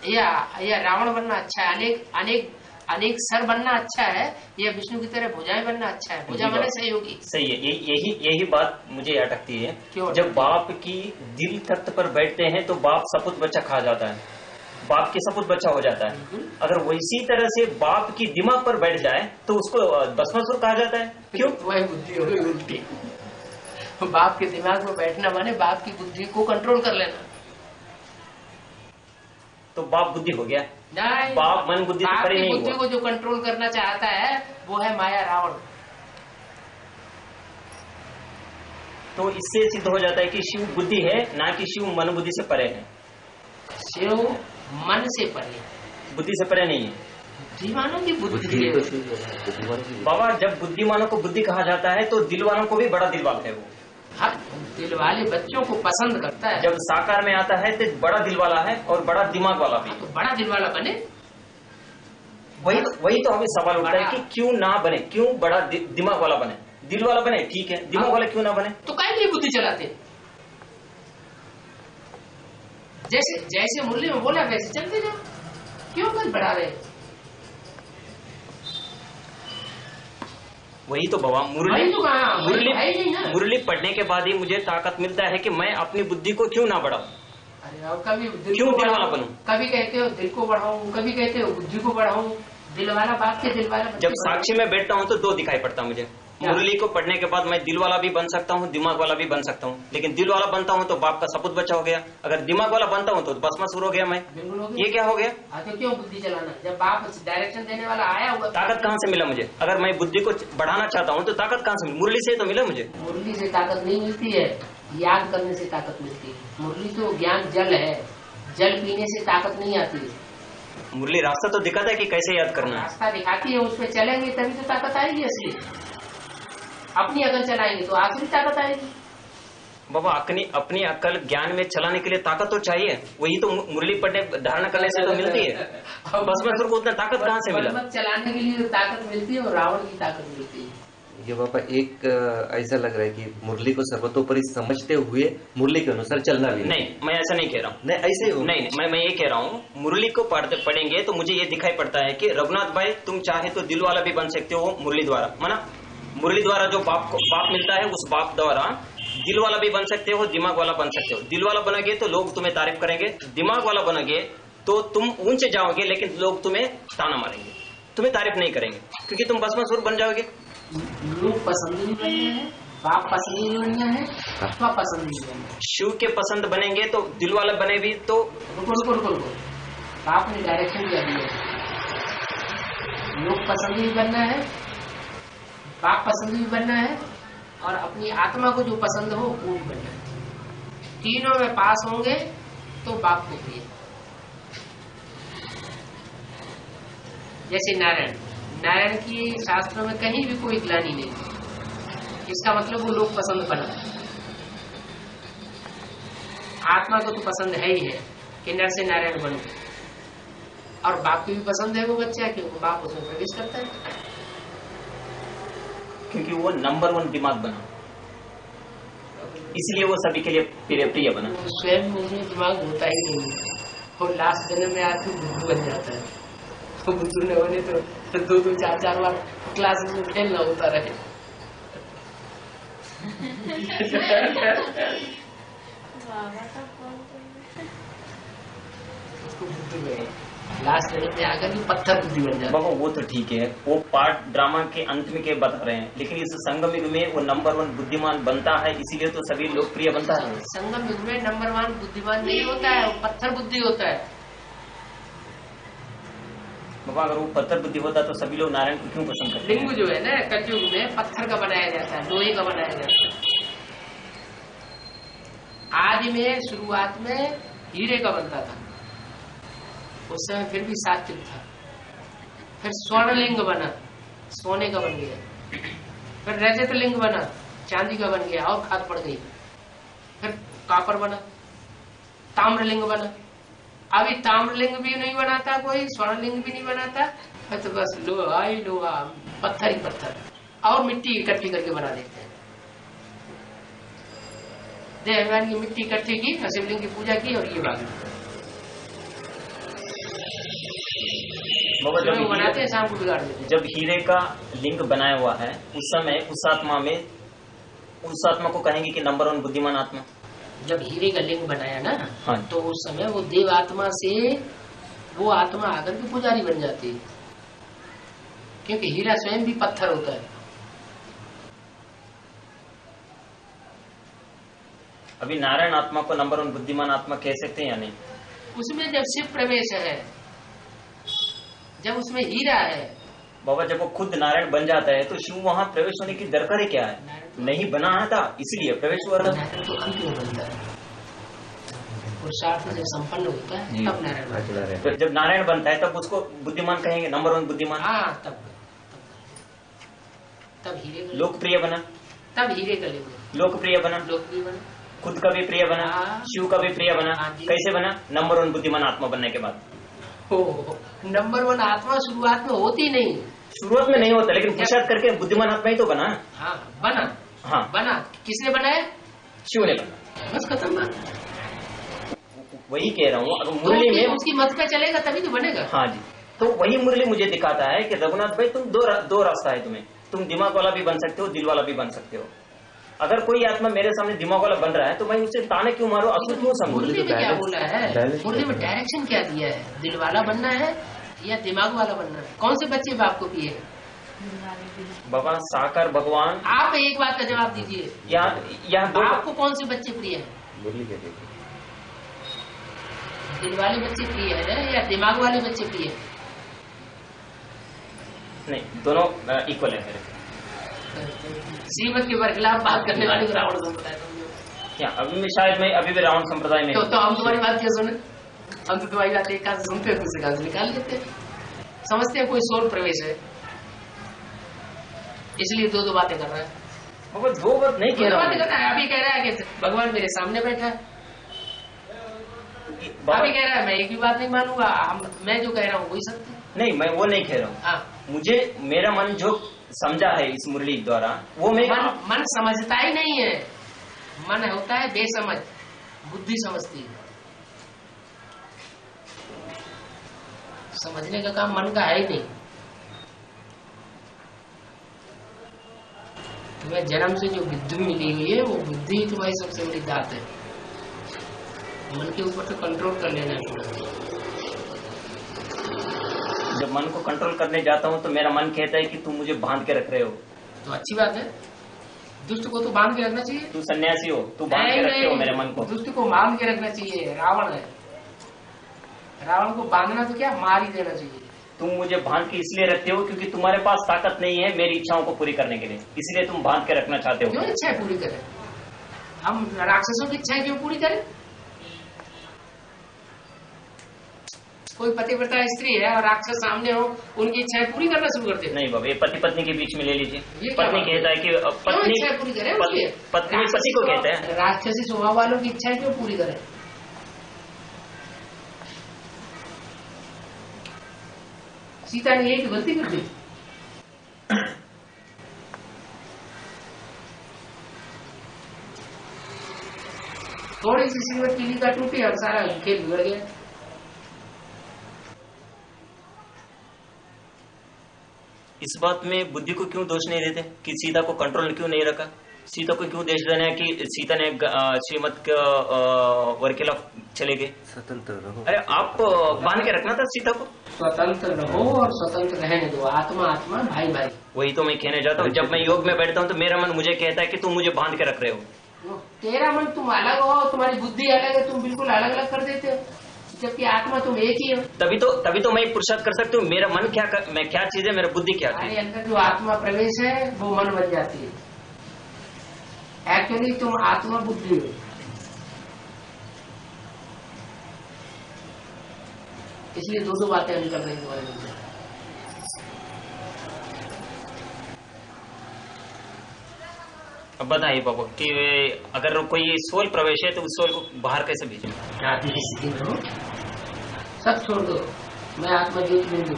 या रावण बनना अच्छा है, अनेक सर बनना अच्छा है, या विष्णु की तरह भुजाएं बनना अच्छा है? भुजा माने सहयोगी। सही है, यही बात मुझे अटकती है। जब बाप की दिल तख्त पर बैठते हैं तो बाप सपूत बच्चा खा जाता है, बाप के सपूत बच्चा हो जाता है। अगर वैसी तरह से बाप की दिमाग पर बैठ जाए तो उसको भस्मासुर कहा जाता है। क्यों? वही बुद्धि हो गई उल्टी। बाप के दिमाग में बैठना माने बाप की बुद्धि को कंट्रोल कर लेना। तो बाप बुद्धि हो गया? नहीं, बाप मन बुद्धि से परे नहीं हुआ। बुद्धि को जो कंट्रोल करना चाहता है वो है माया, रावण। तो इससे सिद्ध हो जाता है कि शिव बुद्धि है, ना कि शिव मन बुद्धि से परे है। शिव मन से परे, बुद्धि से परे नहीं है। बुद्धिमानों की बुद्धि है बाबा। जब बुद्धिमानों को बुद्धि कहा जाता है तो दिल वालों को भी बड़ा दिल वाला है वो। हाँ, दिल वाले बच्चों को पसंद करता है। जब साकार में आता है तो बड़ा दिल वाला है और बड़ा दिमाग वाला भी। तो बड़ा दिल वाला बने। वही तो हमें सवाल उठता है कि क्यों ना बने, क्यों बड़ा दिमाग वाला बने? दिल वाला बने ठीक है, दिमाग वाला क्यों ना बने? तो काहे लिए बुद्धि चलाते? जैसे मुरली में बोला वैसे चलते जाओ, क्यों कुछ बढ़ा रहे? वही तो बाबा, मुरली पढ़ने के बाद ही मुझे ताकत मिलता है कि मैं अपनी बुद्धि को क्यों ना बढ़ाऊं। अरे कभी क्यों दिल वाला बनूं? कभी कहते हो दिल को बढ़ाऊं, कभी कहते हो बुद्धि को बढ़ाऊं। दिल वाला बात के दिल वाला। जब साक्षी में बैठता हूं तो दो दिखाई पड़ता मुझे, मुरली को पढ़ने के बाद मैं दिल वाला भी बन सकता हूँ, दिमाग वाला भी बन सकता हूँ, लेकिन दिल वाला बनता हूँ तो बाप का सपूत बच्चा हो गया, अगर दिमाग वाला बनता हूँ तो भस्मासुर हो गया मैं। ये क्या हो गया? तो क्यों बुद्धि चलाना, जब बाप डायरेक्शन देने वाला आया हुआ। ताकत कहाँ से मिला मुझे? अगर मैं बुद्धि को बढ़ाना चाहता हूँ तो ताकत कहाँ से मिली? मुरली से तो मिला मुझे। मुरली से ताकत नहीं मिलती है, याद करने से ताकत मिलती है। मुरली तो ज्ञान जल है, जल पीने से ताकत नहीं आती है। मुरली रास्ता तो दिखाता है कि कैसे याद करना है। रास्ता दिखाती है, उसमें चलेंगे तभी तो ताकत आएगी असली। अपनी अकल चलाएंगे तो असली ताकत आएगी। बाबा अपनी अकल ज्ञान में चलाने के लिए ताकत तो चाहिए, वही तो मुरली पढ़ने धारणा करने से तो मिलती है। भस्मासुर को उतना ताकत कहाँ से मिला? चलाने के लिए ताकत मिलती है और रावण की ताकत मिलती है। ये बाबा एक ऐसा लग रहा है कि मुरली को सर्वतोपरि समझते हुए मुरली के अनुसार चलना भी नहीं, मैं ऐसा नहीं कह रहा हूँ। नहीं ऐसे ही नहीं, मैं ये कह रहा हूँ मुरली को पढ़ेंगे तो मुझे ये दिखाई पड़ता है कि रघुनाथ भाई तुम चाहे तो दिल वाला भी बन सकते हो मुरली द्वारा, माना मुरली द्वारा जो बाप मिलता है उस बाप द्वारा दिल वाला भी बन सकते हो, दिमाग वाला बन सकते हो। दिल वाला बनोगे तो लोग तुम्हें तारीफ करेंगे, दिमाग वाला बनोगे तो तुम ऊंचे जाओगे लेकिन लोग तुम्हें ताना मारेंगे, तुम्हें तारीफ नहीं करेंगे क्योंकि तुम भस्मासुर बन जाओगे। लोग पसंद नहीं बनना है, बाप पसंद नहीं बनना है, अथवा पसंद नहीं बनना है। शिव के पसंद बनेंगे तो दिल वाला बने भी तो रुको बाप ने डायरेक्शन दिया है। लोग पसंद भी बनना है, बाप पसंद भी बनना है, और अपनी आत्मा को जो पसंद हो वो भी बनना है। तीनों में पास होंगे तो बाप को प्रिय। जैसे नारायण की शास्त्रों में कहीं भी कोई ग्लानि नहीं, इसका मतलब वो लोग पसंद बना। आत्मा को तो पसंद है ही है कि नर से नारायण बनो, और बाप को भी पसंद है वो बच्चा, क्योंकि बाप उसमें प्रवेश करता है, क्योंकि वो नंबर 1 दिमाग बना, इसलिए वो सभी के लिए प्रिय बना। स्वयं में दिमाग होता ही नहीं, और लास्ट जन्म में आके बुद्धू बन जाता है। तो बुद्धू न होने तो 2-2, 4-4 बार क्लासेस में खेलना होता रहे। लास्ट जन्म में आकर भी पत्थर बुद्धि बन जाता है। बाबा वो तो ठीक है, वो पार्ट ड्रामा के अंत में के बता रहे हैं, लेकिन इस संगम युग में वो नंबर 1 बुद्धिमान बनता है, इसीलिए तो सभी लोकप्रिय बनता है। संगम युग में नंबर 1 बुद्धिमान नहीं होता है, वो पत्थर बुद्धि होता है। बाबा अगर वो पत्थर बुद्धि होता तो सभी लोग नारायण को क्यों पसंद करते? लिंग जो है ना कलयुग में पत्थर का बनाया जाता है, लोहे का बनाया जाता है। आदि में शुरुआत में हीरे का बनता था, उस समय फिर भी सात्विक था। फिर स्वर्णलिंग बना, सोने का बन गया। फिर रजत लिंग बना, चांदी का बन गया और खाद पड़ गई। फिर कापर बना, ताम्रलिंग बना। अभी ताम्रलिंग भी नहीं बनाता कोई, स्वर्णलिंग भी नहीं बनाता, तो बस लोहा ही लोहा, पत्थर ही पत्थर, और मिट्टी इकट्ठी करके बना देते हैं। देवयान की मिट्टी इकट्ठी की, शिवलिंग की पूजा की, और ये बात जब बनाते हैं, शाम को बिगाड़ देते हैं। जब हीरे का लिंग बनाया हुआ है उस समय उस आत्मा को कहेंगे कि नंबर 1 बुद्धिमान आत्मा। जब हीरे का लिंग बनाया ना, हाँ। तो उस समय वो देव आत्मा से वो आत्मा आकर के पुजारी बन जाती है, क्योंकि हीरा स्वयं भी पत्थर होता है। अभी नारायण आत्मा को नंबर 1 बुद्धिमान आत्मा कह सकते हैं या नहीं? उसमें जब शिव प्रवेश है, जब उसमें हीरा है। बाबा जब वो खुद नारायण बन जाता है तो शिव वहाँ प्रवेश होने की दरकार क्या है? नहीं बना था इसलिए प्रवेश हुआ था। नारायण तो अंत में बनता है, पुरुषार्थ जब संपन्न होता है तब नारायण बनता है। तो जब नारायण बनता है तब उसको बुद्धिमान कहेंगे, नंबर 1 बुद्धिमान। हाँ, तब हीरे का लोकप्रिय बना, तब हीरे का लिंग लोकप्रिय बना, खुद का भी प्रिय बना, शिव का भी प्रिय बना। कैसे बना? नंबर 1 बुद्धिमान आत्मा बनने के बाद। नंबर 1 आत्मा शुरुआत में होती नहीं, शुरुआत में नहीं होता, लेकिन पुरुषार्थ करके बुद्धिमान आत्मा ही तो बना। हाँ बना, हाँ बना। किसने बनाया? शिव ने बना, बस खत्म बात। वही कह रहा हूँ। अगर मुरली में उसकी मत पे चलेगा तभी तो बनेगा। हाँ जी, तो वही मुरली मुझे दिखाता है कि रघुनाथ भाई तुम दो रास्ता है तुम्हें, तुम दिमाग वाला भी बन सकते हो, दिल वाला भी बन सकते हो। अगर कोई आत्मा मेरे सामने दिमाग वाला बन रहा है तो मैं उसे ताने क्यों मारूं, असुर क्यों समझूं? मुरली में क्या बोला है? मुरली में डायरेक्शन क्या दिया है? दिल वाला बनना है या दिमाग वाला बनना है? कौन से बच्चे बाप को पिए? बाबा साकार भगवान। आप एक बात का जवाब दीजिए, यहाँ आपको कौन से बच्चे प्रिय हैं? दिल वाले बच्चे प्रिय है या दिमाग वाले बच्चे प्रिय है? नहीं, दोनों इक्वल है मेरे। श्रीमत के बरखिलाफ बात करने वाले को रावण संप्रदाय क्या? शायद मैं अभी भी रावण संप्रदाय में। तो हम तुम्हारी बात क्या सुने? हम तो तुम्हारी बात एक कान से सुनते हैं, दूसरे कान से निकाल लेते हैं। समझते हैं कोई सोल प्रवेश है, इसलिए दो बातें कर रहा है। बाबा दो बात नहीं कह रहा हूँ। अभी कह रहा है कि भगवान मेरे सामने बैठा है, अभी कह रहा है मैं एक भी बात नहीं मानूंगा, मैं जो कह रहा हूँ वही सत्य। नहीं, मैं वो नहीं कह रहा हूँ। मुझे मेरा मन जो समझा है इस मुरली द्वारा, वो मैं मन समझता ही नहीं है। मन होता है बेसमझ, बुद्धि समझती है। समझने का काम मन का है ही नहीं। तुम्हें जन्म से जो बुद्धि मिली हुई है, वो बुद्धि तुम्हारी सबसे बड़ी दात है। मन के ऊपर तो कंट्रोल कर लेना चाहिए। जब मन को कंट्रोल करने जाता हूँ तो मेरा मन कहता है कि तुम मुझे बांध के रख रहे हो। तो अच्छी बात है, दुष्ट को तो बांध के रखना चाहिए। तू सन्यासी हो, तू बांध के रखते हो मेरे मन को। दुष्ट को बांध के रखना चाहिए। रावण है, रावण को बांधना तो क्या, मार ही देना चाहिए। तुम मुझे बांध के इसलिए रखते हो क्योंकि तुम्हारे पास ताकत नहीं है मेरी इच्छाओं को पूरी करने के लिए, इसलिए तुम बांध के रखना चाहते हो। क्यों इच्छाएं पूरी करें? हम राक्षसों की इच्छाएं क्यों पूरी करें? कोई पतिव्रता स्त्री है और राक्षस सामने हो, उनकी इच्छाएं पूरी करना शुरू करते हैं। नहीं बाबा, ये पति पत्नी के बीच में ले लीजिए। पत्नी कहता है कि पत्नी इच्छाएं पूरी करें, पत्नी पति को कहते हैं। राक्षसी स्वभाव वालों की इच्छाएं क्यों पूरी करें? सीता ने एक गलती कर दी, थोड़ी सी श्रीमत की लीका टूटी और सारा खेल बिगड़ गया। इस बात में बुद्धि को क्यों दोष नहीं देते कि सीता को कंट्रोल क्यों नहीं रखा? सीता को क्यों दोष देना है कि सीता ने श्रीमत के वर के खिलाफ चले गए? स्वतंत्र रहो। अरे आप बांध के रखना था सीता को। स्वतंत्र रहो और स्वतंत्र रहने दो। आत्मा आत्मा, भाई भाई। वही तो मैं कहने जाता हूँ। जब मैं योग में बैठता हूँ तो मेरा मन मुझे कहता है कि तुम मुझे बांध के रख रहे हो। तेरा मन तुम अलग हो, तुम्हारी बुद्धि अलग है, तुम बिल्कुल अलग अलग कर देते हो, जबकि आत्मा तुम एक ही हो। तभी तो मैं पुरुषार्थ कर सकती हूँ। मेरा मन क्या मैं क्या चीज है, मेरा बुद्धि क्या है। अंदर जो आत्मा प्रवेश है वो मन बन जाती है। एक्चुअली तुम आत्मा बुद्धि हो। इसलिए दो बातें निकल रही तुम्हारे मुझे। अब बताइए बाबू कि अगर कोई सोल प्रवेश है तो उस सोल को बाहर कैसे भेजें? सब छोड़ दो, मैं आत्मा ज्योति बिंदु।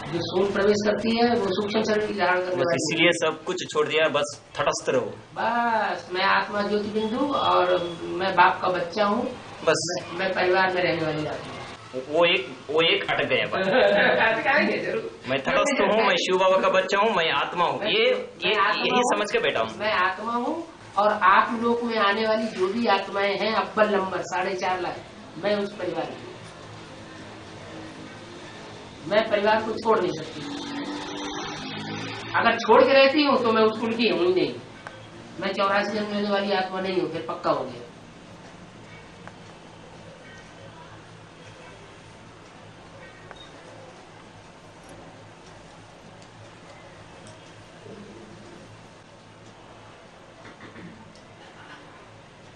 जो सोल प्रवेश करती है वो सूक्ष्म शरीर की धारण करने वाली। इसीलिए सब कुछ छोड़ दिया, बस तटस्थ रहो। बस मैं आत्मा ज्योति बिंदु और मैं बाप का बच्चा हूँ। बस मैं परिवार में रहने वाली आत्मा। वो एक अटक गया। मैं तटस्थ हूँ, मैं शिव बाबा का बच्चा हूँ, मैं आत्मा हूँ। यही समझ के बैठा हूँ। मैं आत्मा हूँ और आप लोग में आने वाली जो भी आत्माएं हैं, अव्वल नंबर 4.5 लाख, मैं उस परिवार की। मैं परिवार को छोड़ नहीं सकती। अगर छोड़ के रहती हूँ तो मैं उस कुल की हूँ ही नहीं। मैं 84 जन्म लेने वाली आत्मा नहीं हूँ, फिर पक्का हो गया।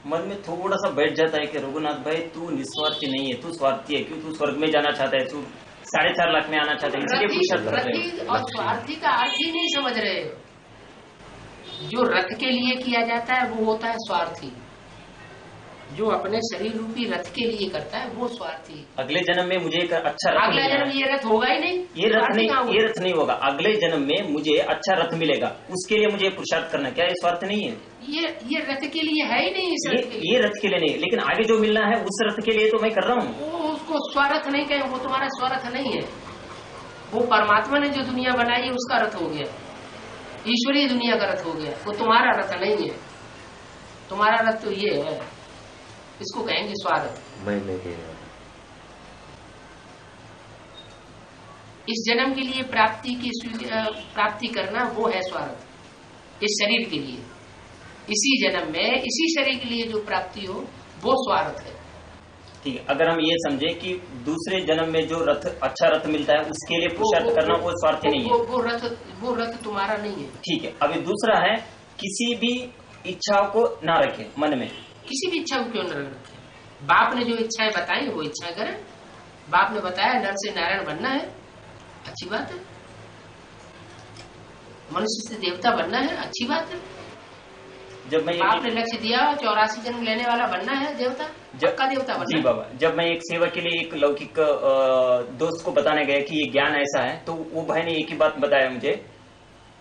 मन में थोड़ा सा बैठ जाता है कि रघुनाथ भाई तू निस्वार्थी नहीं है, तू स्वार्थी है। क्यों? तू स्वर्ग में जाना चाहता है, तू 4.5 लाख में आना चाहता है, इसलिए पुरुषार्थ कर रहे हो। और स्वार्थी का अर्थ ही नहीं समझ रहे। जो रथ के लिए किया जाता है वो होता है स्वार्थी। जो अपने शरीर रूपी रथ के लिए करता है वो स्वार्थी। अगले जन्म में मुझे एक अच्छा रथ, अगले जन्म ये रथ होगा ही नहीं। ये रथ नहीं होगा। अगले जन्म में मुझे अच्छा रथ मिलेगा, उसके लिए मुझे पुरुषार्थ करना। क्या ये स्वार्थ नहीं है? ये रथ के लिए है ही नहीं। ये रथ के लिए नहीं, लेकिन आगे जो मिलना है उस रथ के लिए तो मैं कर रहा हूँ। उसको स्वार्थ नहीं कहे, वो तुम्हारा स्वार्थ नहीं है। वो परमात्मा ने जो दुनिया बनाई है उसका रथ हो गया, ईश्वरीय दुनिया का रथ हो गया। वो तुम्हारा रथ नहीं है। तुम्हारा रथ तो ये है, इसको कहेंगे स्वार्थ। मैं नहीं कह रहा। इस जन्म के लिए प्राप्ति करना वो है स्वार्थ। इस शरीर के लिए, इसी जन्म में इसी शरीर के लिए जो प्राप्ति हो वो स्वार्थ है। ठीक है, अगर हम ये समझे कि दूसरे जन्म में जो रथ, अच्छा रथ मिलता है उसके लिए पुरुषार्थ करना वो स्वार्थ नहीं है। वो रथ तुम्हारा नहीं है। ठीक है, अभी दूसरा है किसी भी इच्छा को ना रखे मन में। किसी भी इच्छा को क्यों न रखे? बाप ने जो इच्छाएं बताई वो इच्छा करें। बाप ने बताया नर से नारायण बनना है, अच्छी बात है। मनुष्य से देवता बनना है, अच्छी बात है। जब मैं बाप ने लक्ष्य दिया 84 जन्म लेने वाला बनना है देवता, पक्का देवता बनना। जी बाबा, जब मैं एक सेवा के लिए एक लौकिक दोस्त को बताने गया कि ये ज्ञान ऐसा है, तो वो भाई ने एक ही बात बताया मुझे,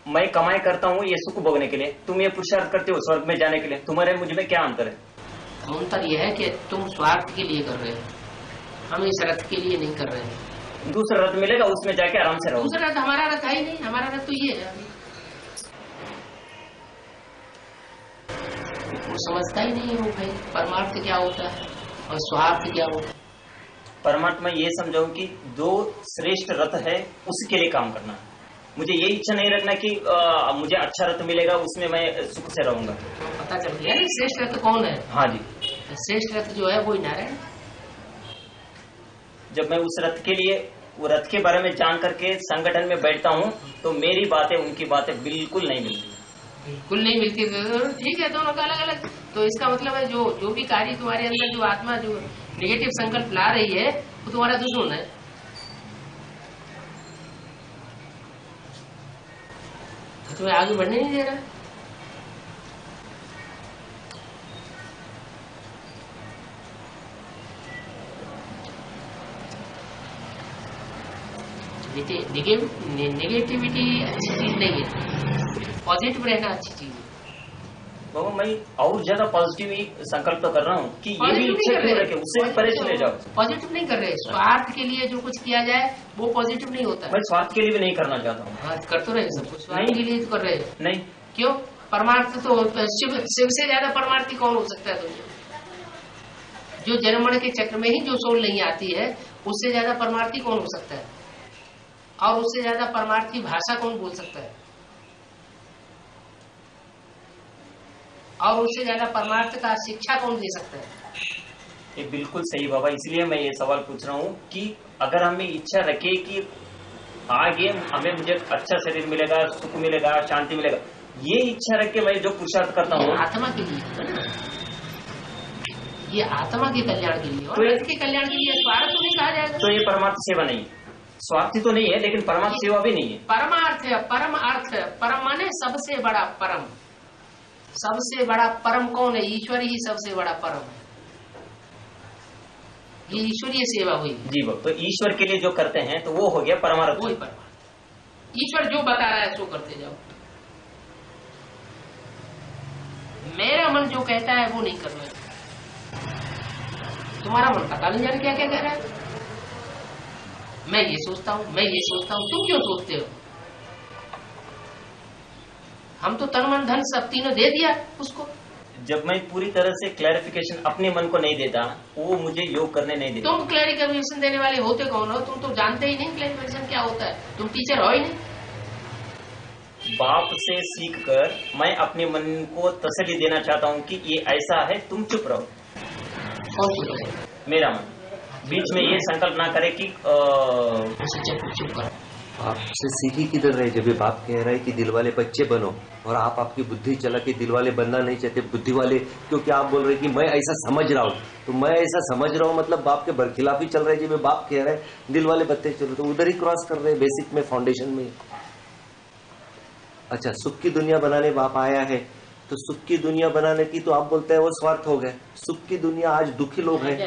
मैं कमाई करता हूँ ये सुख भोगने के लिए, तुम ये पुरुषार्थ करते हो स्वर्ग में जाने के लिए, तुम्हारे मुझ में क्या अंतर है? अंतर यह है कि तुम स्वार्थ के लिए कर रहे हो, हम इस रथ के लिए नहीं कर रहे हैं। दूसरा रथ मिलेगा उसमें जाके आराम से रहो। दूसरा रथ हमारा रथ है ही नहीं, हमारा रथ तो ये है। वो समझता ही नहीं है वो भाई परमार्थ क्या होता है और स्वार्थ क्या होता है। परमात्मा ये समझाऊं कि जो श्रेष्ठ रथ है उसके लिए काम करना है। मुझे ये इच्छा नहीं रखना कि मुझे अच्छा रथ मिलेगा उसमें मैं सुख से रहूंगा। पता चल गया ना श्रेष्ठ रथ कौन है? हाँ जी, श्रेष्ठ रथ जो है वो ही नारायण। जब मैं उस रथ के लिए, वो रथ के बारे में जान करके संगठन में बैठता हूँ तो मेरी बातें उनकी बातें बिल्कुल नहीं मिलती। बिल्कुल नहीं मिलती। ठीक है, दोनों का अलग अलग। तो इसका मतलब है जो भी कार्य तुम्हारे अंदर, जो आत्मा जो नेगेटिव संकल्प ला रही है वो तुम्हारा दुश्मन है। तो तुम्हें आगे बढ़ने नहीं दे रहा। नेगेटिविटी अच्छी चीज नहीं है, पॉजिटिव रहना अच्छी चीज है। बाबा मैं और ज्यादा पॉजिटिव ही संकल्प तो कर रहा हूँ कि ये भी इच्छा क्यों रखे, उससे भी परे चले जाओ। पॉजिटिव नहीं कर रहे, स्वार्थ के लिए जो कुछ किया जाए वो पॉजिटिव नहीं होता। मैं स्वार्थ के लिए भी नहीं करना चाहता हूँ। हाँ, कर तो रहे सब कुछ स्वार्थ के लिए तो कर रहे नहीं। क्यों? परमार्थ तो शिव से ज्यादा परमार्थी कौन हो सकता है? तो जो जन्म मरण के चक्र में ही जो सोल नहीं आती है उससे ज्यादा परमार्थी कौन हो सकता है? और उससे ज्यादा परमार्थी भाषा कौन बोल सकता है? और उससे ज्यादा परमार्थ का शिक्षा कौन दे सकता है? ये बिल्कुल सही बाबा, इसलिए मैं ये सवाल पूछ रहा हूँ कि अगर हमें इच्छा रखे कि आगे मुझे अच्छा शरीर मिलेगा, सुख मिलेगा, शांति मिलेगा, ये इच्छा रख के मैं जो पुरुषार्थ करता हूँ आत्मा के लिए, ये आत्मा के कल्याण के लिए और तो के कल्याण के लिए, स्वार्थ तो नहीं कहा जाएगा। तो ये परमार्थ सेवा नहीं है, स्वार्थी तो नहीं है लेकिन परमार्थ सेवा भी नहीं है। परमार्थ है, परम अर्थ है। परम माने सबसे बड़ा परम। सबसे बड़ा परम कौन है? ईश्वर ही सबसे बड़ा परम है। ये ईश्वरीय सेवा हुई जी बाबा। तो ईश्वर के लिए जो करते हैं तो वो हो गया परमार्थ। वही परमार्थ। ईश्वर जो बता रहा है सो करते जाओ। मेरा मन जो कहता है वो नहीं करना है। तुम्हारा मन पता नहीं जाने क्या क्या कह रहा है। मैं ये सोचता हूँ, मैं ये सोचता हूँ, तुम क्यों सोचते हो? हम तो तन मन धन सब तीनों दे दिया उसको। जब मैं पूरी तरह से क्लैरिफिकेशन अपने मन को नहीं देता, वो मुझे योग करने नहीं देता। तुम क्लैरिफिकेशन देने वाले होते कौन हो? तुम तो जानते ही नहीं क्लैरिफिकेशन क्या होता है। तुम टीचर हो ही नहीं। बाप से सीख कर मैं अपने मन को तसल्ली देना चाहता हूँ कि ये ऐसा है, तुम चुप रहो। कौन चुप रहे? मेरा मन बीच में ये संकल्प ना करे कि चुप करो। आपसे सीखी किधर रहे जब ये बाप कह रहा है कि दिल वाले बच्चे बनो, और आप आपकी बुद्धि चला के दिल वाले बनना नहीं चाहते, बुद्धि वाले, क्योंकि आप बोल रहे कि मैं ऐसा समझ रहा हूँ, तो मैं ऐसा समझ रहा हूँ मतलब बाप के बरखिलाफ ही चल रहे हैं। जब बाप कह रहे हैं दिल वाले बच्चे चलो, तो उधर ही क्रॉस कर रहे हैं बेसिक में, फाउंडेशन में। अच्छा, सुख की दुनिया बनाने बाप आया है, तो सुख की दुनिया बनाने की तो आप बोलते हैं वो स्वार्थ हो गए। सुख की दुनिया, आज दुखी लोग हैं।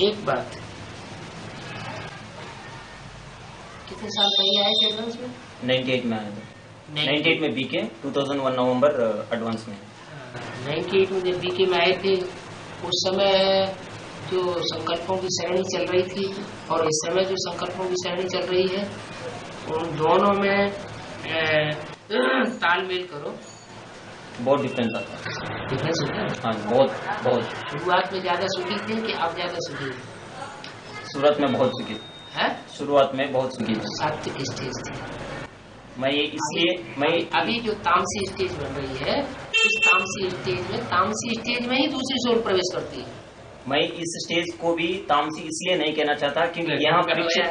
एक बात, कितने साल पहले आए थे एडवांस में? 98 में आया था। 98 में बीके, 2001 नवंबर एडवांस में। 98 में जब बीके में आए थे, उस समय जो संकल्पों की सरणी चल रही थी और इस समय जो संकल्पों की सरणी चल रही है, उन दोनों में तालमेल करो, बहुत डिफरेंस आता है। डिफरेंस होता है। हाँ, बहुत बहुत। शुरुआत में ज्यादा सुखी थे कि अब ज्यादा सुखी? सूरत में बहुत सुखी। है शुरुआत में बहुत सुखी थी, सात्विक स्टेज थी। मैं ये इसलिए अभी जो तामसी स्टेज बन रही है, इस तामसी स्टेज में ही दूसरी सोल प्रवेश करती है। मैं इस स्टेज को भी तामसी इसलिए नहीं कहना चाहता क्योंकि यहाँ फ्रिक्शन,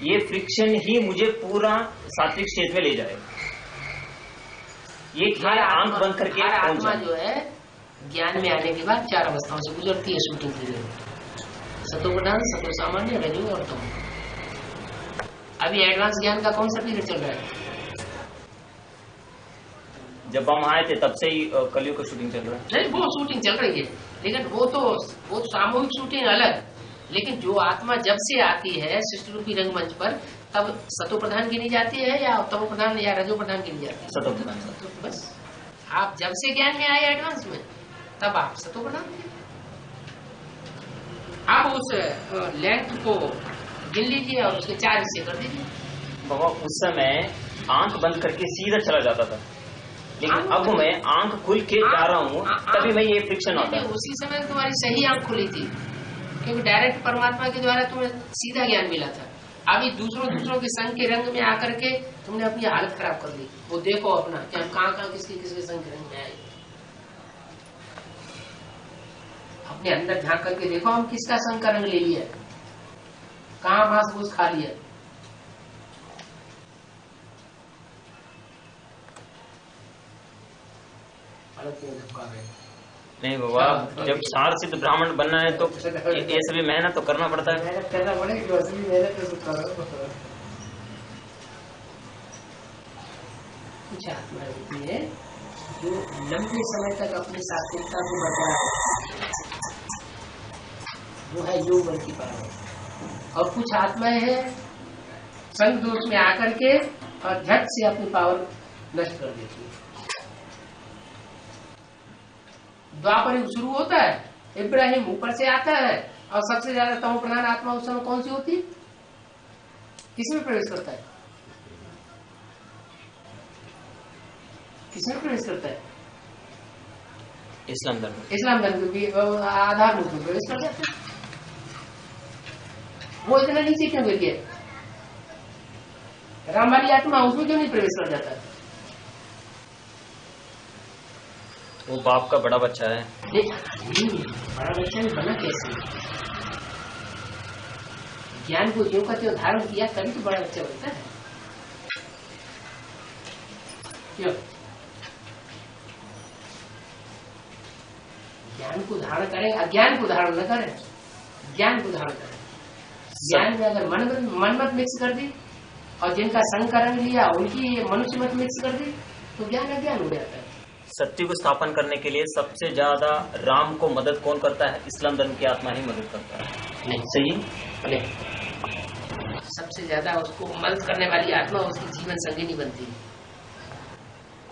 ये फ्रिक्शन ही मुझे पूरा सात्विक स्टेज में ले जाएगा। ये क्या आंख बंद करके आत्मा जो है ज्ञान में आने के बाद 4 अवस्थाओं से गुजरती है शूटिंग पीरियड, सतो प्रधान, सतो सामान्य, रजो और तमो। अभी एडवांस ज्ञान का कौन सा पीरियड चल रहा है? जब हम आए थे तब से ही कलयुग का शूटिंग चल रहा है। नहीं, वो शूटिंग चल रही है, लेकिन वो तो सामूहिक शूटिंग अलग। लेकिन जो आत्मा जब से आती है सृष्टि रूपी रंगमंच पर, तब सतो प्रधान गिनी जाती है या तमो प्रधान या रजो प्रधान गिनी जाती है? सतो प्रधान। बस आप जब से ज्ञान में आए एडवांस में, तब आप सतो प्रधान थे। आप उस लेंथ को गिन लीजिए और उसके 4 हिस्से कर दीजिए। बाबा उस समय आंख बंद करके सीधा चला जाता था, लेकिन अब मैं आंख खुल के जा रहा हूँ, तभी मैं ये फ्रिक्शन आता है। उसी समय तुम्हारी सही आंख खुली थी, क्योंकि डायरेक्ट परमात्मा के द्वारा तुम्हें सीधा ज्ञान मिला था। अभी दूसरों के संग के रंग में आकर के तुमने अपनी हालत खराब कर ली। वो देखो अपना कि हम कहाँ किसके संग के रंग में आए। अपने अंदर झांक करके देखो हम किसका संग का रंग ले लिया, कहाँ मांस फूस खा लिया। नहीं बाबा, जब सार सिद्ध ब्राह्मण बनना है तो ये सभी मेहनत तो करना पड़ता है। मेहनत करना पड़ेगी, असली मेहनत तो कुछ आत्मा होती है जो लंबे समय तक अपनी सात्विकता को बरकरार, वो है योग बल की पावर। और कुछ आत्माएं हैं संग दोष में आकर के और झट से अपनी पावर नष्ट कर देती है। द्वापर युग शुरू होता है, इब्राहिम ऊपर से आता है और सबसे ज्यादा तमो प्रधान आत्मा उस समय कौन सी होती है? किसमें प्रवेश करता है? किसमें प्रवेश करता है? इस्लाम धर्म। इस्लाम धर्म की आधार मूर्त में प्रवेश कर जाता है। वो इतना नीचे क्यों गिर गया? राम वाली आत्मा उसमें क्यों नहीं प्रवेश कर जाता? वो बाप का बड़ा बच्चा है। बड़ा बच्चा भी बना कैसे? ज्ञान को ज्यों का त्यों धारण किया तभी तो बड़ा बच्चा बनता है। क्यों? ज्ञान को धारण करें, अज्ञान को धारण न करें, ज्ञान को धारण करें। ज्ञान में अगर मन मत मिक्स कर दी और जिनका संग का रंग लिया उनकी मनुष्य मत मिक्स कर दी तो ज्ञान अज्ञान हो जाता है। सत्य को स्थापन करने के लिए सबसे ज्यादा राम को मदद कौन करता है? इस्लाम धर्म की आत्मा ही मदद करता है। नहीं सही नहीं, सबसे ज्यादा उसको मदद करने वाली आत्मा उसकी जीवन संगिनी बनती है।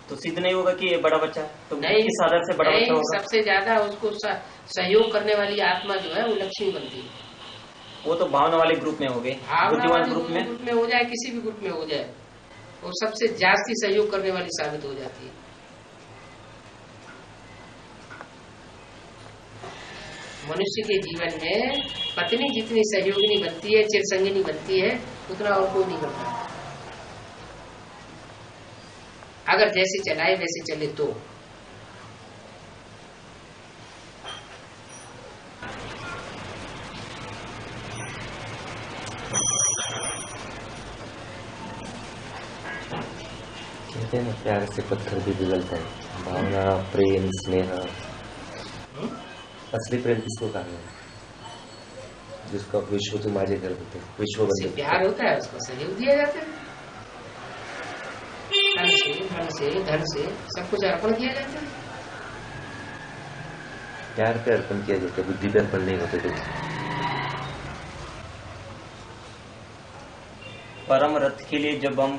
तो सिद्ध नहीं होगा कि ये बड़ा बच्चा है, तो नहीं, किस आधार से बड़ा बच्चा होगा? सबसे ज्यादा उसको सहयोग करने वाली आत्मा जो है वो लक्ष्मी बनती है। वो तो भावना वाले ग्रुप में हो गए, बुद्धिमान ग्रुप में हो जाए, किसी भी ग्रुप में हो जाए, वो सबसे जास्ती सहयोग करने वाली साबित हो जाती है। मनुष्य के जीवन में पत्नी जितनी सहयोगिनी बनती है, चिरसंगिनी बनती है, उतना और कोई नहीं करता। अगर जैसे चलाए वैसे चले तो। कहते हैं ना, प्यार से पत्थर भी पिघलता है। भावना, प्रेम, स्नेह, असली प्रेम किसको कहा है? जिसका विश्व तुम आज कर देते, विश्व बंधु प्यार होता है, उसको सहयोग दिया जाता है। धन से सब कुछ अर्पण किया जाता है। प्यार पे अर्पण किया जाता है, बुद्धि पे अर्पण नहीं होते कुछ। परम रथ के लिए जब हम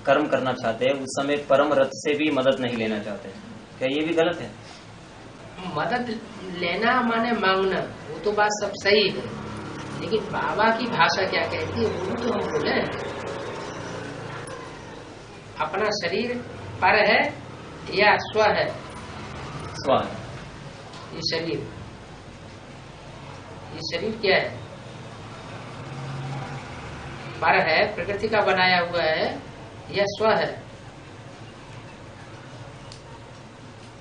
कर्म करना चाहते हैं उस समय परम रथ से भी मदद नहीं लेना चाहते, क्या ये भी गलत है? मदद लेना माने मांगना, वो तो बात सब सही है, लेकिन बाबा की भाषा क्या कहती है वो तो हम बोले। अपना शरीर पर है या स्व है? स्व। ये शरीर क्या है? पर है, प्रकृति का बनाया हुआ है या स्व है?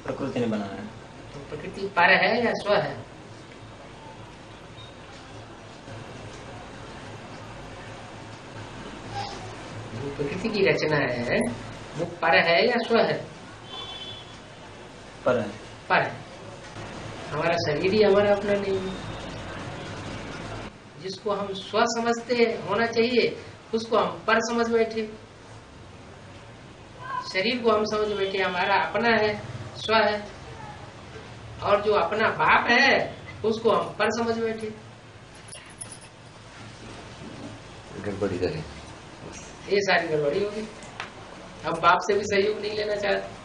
प्रकृति ने बनाया है। तो प्रकृति पर है या स्व है? जो प्रकृति की रचना है वो पर है या स्व है? पर है। पर है। हमारा शरीर ही हमारा अपना नहीं है। जिसको हम स्व समझते होना चाहिए उसको हम पर समझ बैठे। शरीर को हम समझ बैठे हमारा अपना है, स्व है, और जो अपना बाप है उसको हम पर समझ बैठे। गड़बड़ी करें, ये सारी गड़बड़ी होगी। अब बाप से भी सहयोग नहीं लेना चाहते।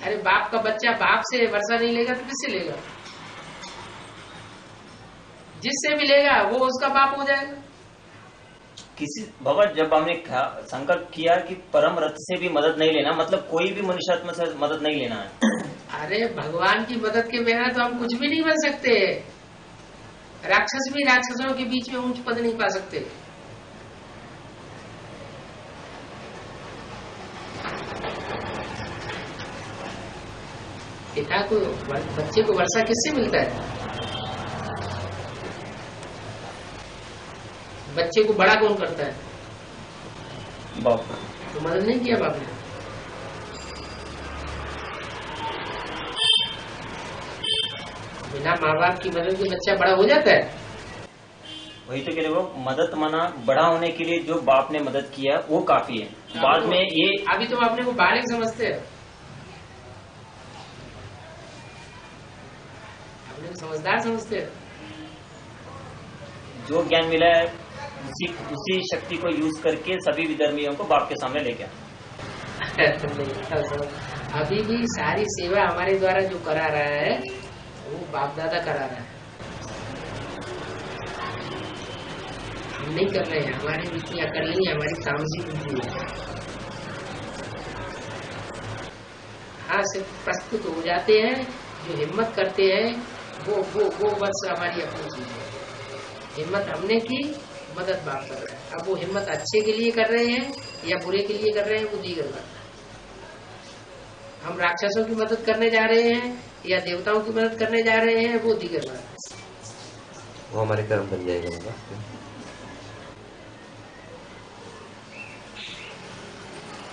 अरे बाप का बच्चा बाप से वर्षा नहीं लेगा तो किससे लेगा? जिससे भी लेगा वो उसका बाप हो जाएगा। किसी बाबा जब हमने संकल्प किया कि परम रथ से भी मदद नहीं लेना, मतलब कोई भी मनुष्यात्मा से मदद नहीं लेना है। अरे भगवान की मदद के बिना तो हम कुछ भी नहीं बन सकते। राक्षस भी राक्षसों के बीच में ऊंच पद नहीं पा सकते। पिता को बच्चे को वर्षा किससे मिलता है? बच्चे को बड़ा कौन करता है? बाप। तो मदद नहीं किया बाप ने। बिना माँ बाप की मदद के बच्चा बड़ा हो जाता है। वही तो कह रहे हो, मदद माना बड़ा होने के लिए जो बाप ने मदद किया वो काफी है। बाद में ये अभी तुम अपने को बालिग समझते हो, अपने को समझदार समझते हो। जो ज्ञान मिला है उसी शक्ति को यूज करके सभी विधर्मियों को बाप के सामने लेके अभी भी सारी सेवा हमारे द्वारा जो करा रहा है वो बाप दादा करा रहा है। हम नहीं कर रहे हैं, हमारी बुद्धि अकल नहीं है, हमारी तामसी बुद्धि है। हाँ, सिर्फ प्रस्तुत हो जाते हैं, जो हिम्मत करते हैं वो बस हमारी अपनी चीज है। हिम्मत हमने की, मदद बाप कर रहा है। अब वो हिम्मत अच्छे के लिए कर रहे हैं या बुरे के लिए कर रहे हैं वो दीगर बात है। हम राक्षसों की मदद करने जा रहे हैं या देवताओं की मदद करने जा रहे हैं वो दीगर बात है। वो हमारे कर्म बन जाएगा।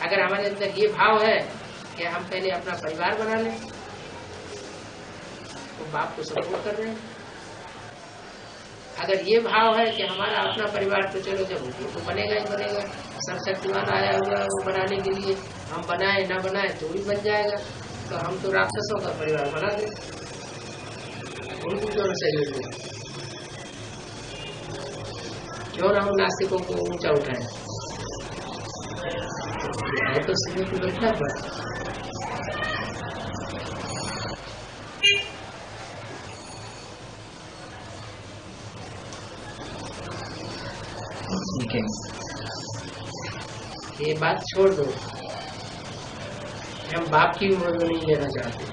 अगर हमारे अंदर ये भाव है कि हम पहले अपना परिवार बना लें तो बाप को सपोर्ट कर रहे हैं। अगर ये भाव है कि हमारा अपना परिवार तो चलो जब तो बनेगा ही बनेगा, सर्वशक्तिमान आया हुआ है वो बनाने के लिए, हम बनाए ना बनाए तो भी बन जाएगा, तो हम तो राक्षसों का परिवार बना दें, उनको क्यों न सहयोग दें? क्यों ना हम नास्तिकों को ऊंचा उठाएं? है तो सीधे को बैठना पड़ा। ये बात छोड़ दो, हम बाप की भी मदद नहीं लेना चाहते।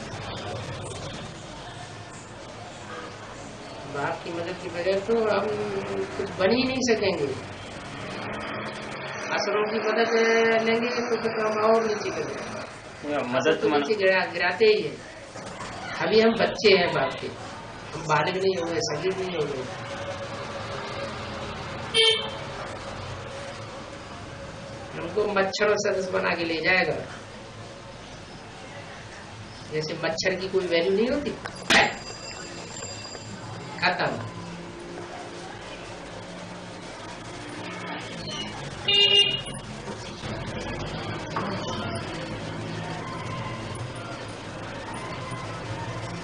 बाप की मदद के बगैर तो हम कुछ बन ही नहीं सकेंगे। असुरों की मदद लेंगे तो फिर हम और नीचे करेंगे। मदद तो नीचे गिराते ही है। अभी हम बच्चे हैं बाप के, हम बालिग नहीं हो गए, सगीर नहीं हो गए। हमको मच्छर और सदस्य बना के ले जाएगा। जैसे मच्छर की कोई वैल्यू नहीं होती, खत्म।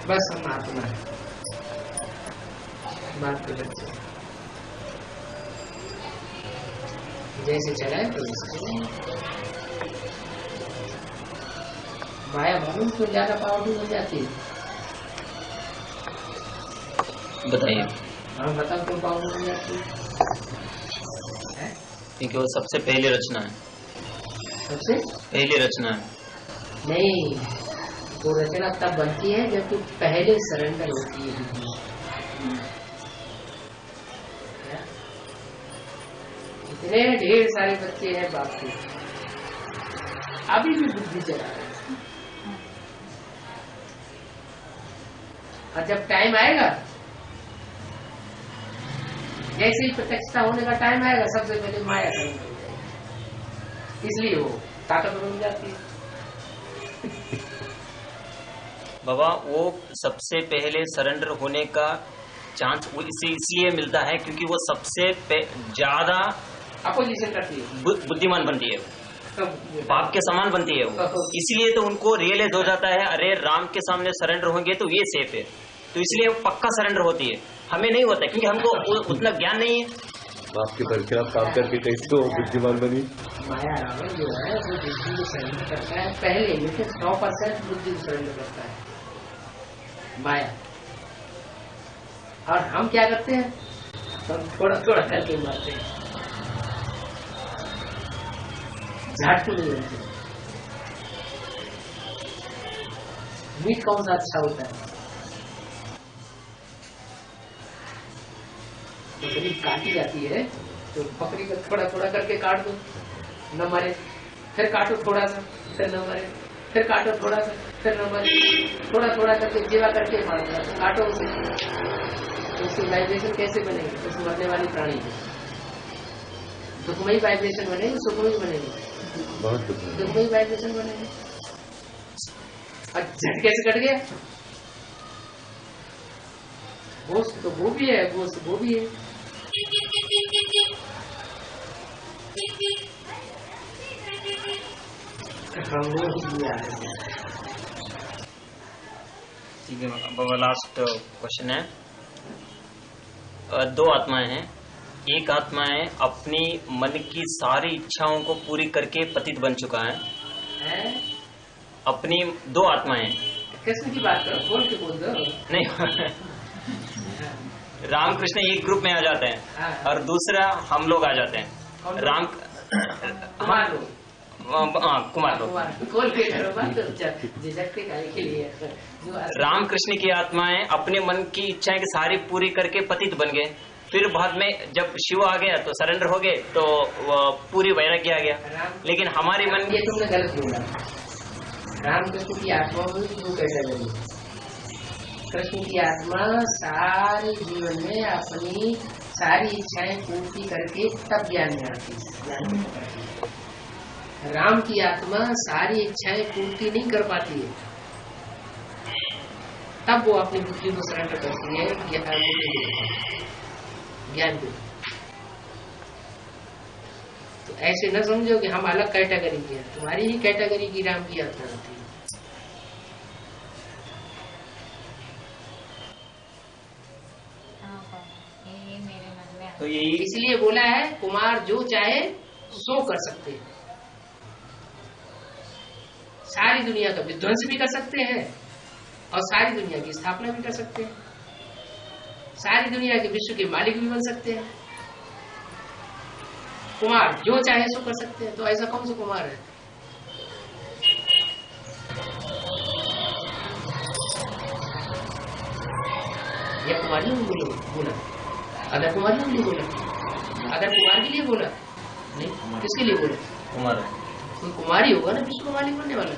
बस हम आत्मा है, बाप के बच्चे जैसे चलाए तो माया मालूम तो ज्यादा पावरफुल हो जाती है। बताइए। हाँ बताओ क्यों पावरफुल हो जाती है? क्योंकि वो सबसे पहले रचना है। सबसे पहली रचना है। नहीं, वो रचना तब बनती है जब पहले सरेंडर होती है। इन्हें ढेर सारे बच्चे हैं बाप के, अभी भी बुद्धि चला रहे हैं। और जब टाइम आएगा, जैसे ही प्रत्यक्षता होने का टाइम आएगा, सबसे पहले माया खत्म हो जाएगी, इसलिए वो ताकतवर बन जाती है। बाबा वो सबसे पहले सरेंडर होने का चांस इसलिए मिलता है क्योंकि वो सबसे ज्यादा अपोजिशन करती है, बुद्धिमान बनती है, बाप के समान बनती है वो। इसलिए तो उनको रियलाइज हो जाता है, अरे राम के सामने सरेंडर होंगे तो ये सेफ है, तो इसलिए वो पक्का सरेंडर होती है। हमें नहीं होता क्योंकि हमको उतना ज्ञान नहीं है। बाप के खिलाफ काम करके कैसे तो बुद्धिमान बनी। माया रावण जो है वो बुद्धि को सरेंडर करता है पहले, लेकिन 100% बुद्धि को सरेंडर करता है माया। और हम क्या करते हैं, हम थोड़ा थोड़ा करके मारते हैं, झाट को नहीं बनते। मीट कौन सा अच्छा होता है, बकरी काटी जाती है तो बकरी को थोड़ा थोड़ा करके काट दो, न मरे, फिर काटो थोड़ा सा, फिर न मरे, फिर काटो थोड़ा सा, फिर न मरे, थोड़ा थोड़ा करके जीवा करके मार दो, काटो उसे, तो उसकी वाइब्रेशन कैसे बनेगी, उस मरने वाली प्राणी की दुखमयी वाइब्रेशन बनेगी, सुखमयी बनेगी, दुखमयी वाइब्रेशन बनेगी। और झटके से कट गया, गोश्त तो वो भी है, गोश्त वो भी है। ठीक है बाबा, लास्ट क्वेश्चन है। दो आत्माएं हैं, एक आत्मा है अपनी मन की सारी इच्छाओं को पूरी करके पतित बन चुका है। अपनी दो आत्माएं, कृष्ण की बात करो, बोल के बोल दो। नहीं रामकृष्ण एक ग्रुप में आ जाते हैं और दूसरा हम लोग आ जाते हैं। राम कुमार लोग, कुमार लोग, रामकृष्ण की आत्माएं अपने मन की इच्छाएं की सारी पूरी करके पतित बन गए, फिर बाद में जब शिव आ गया तो सरेंडर हो गए, तो पूरी वैराग्य आ गया। लेकिन हमारी मन, ये तुमने गलत बोला। रामकृष्ण की आत्मा में दो कैटेगरी, कृष्ण की आत्मा सारे जीवन में अपनी सारी इच्छाएं पूर्ति करके तब ज्ञान में आती है। राम की आत्मा सारी इच्छाएं पूर्ति नहीं कर पाती है, तब वो अपनी बुद्धि को सरेंडर करती है ज्ञान को। तो ऐसे न समझो कि हम अलग कैटेगरी के हैं, तुम्हारी ही कैटेगरी की राम की आत्मा होती है। तो यही इसलिए बोला है कुमार जो चाहे सो कर सकते हैं, सारी दुनिया का विध्वंस भी कर सकते हैं और सारी दुनिया की स्थापना भी कर सकते हैं, सारी दुनिया के विश्व के मालिक भी बन सकते हैं। कुमार जो चाहे सो कर सकते हैं, तो ऐसा कौन सा कुमार है? यह कुमारियों के लिए बोला, अदर कुमारियों के लिए बोला, अदर कुमार के लिए बोला नहीं, किसके लिए बोला? कुमार कोई कुमारी होगा ना विश्व का मालिक बनने वाला।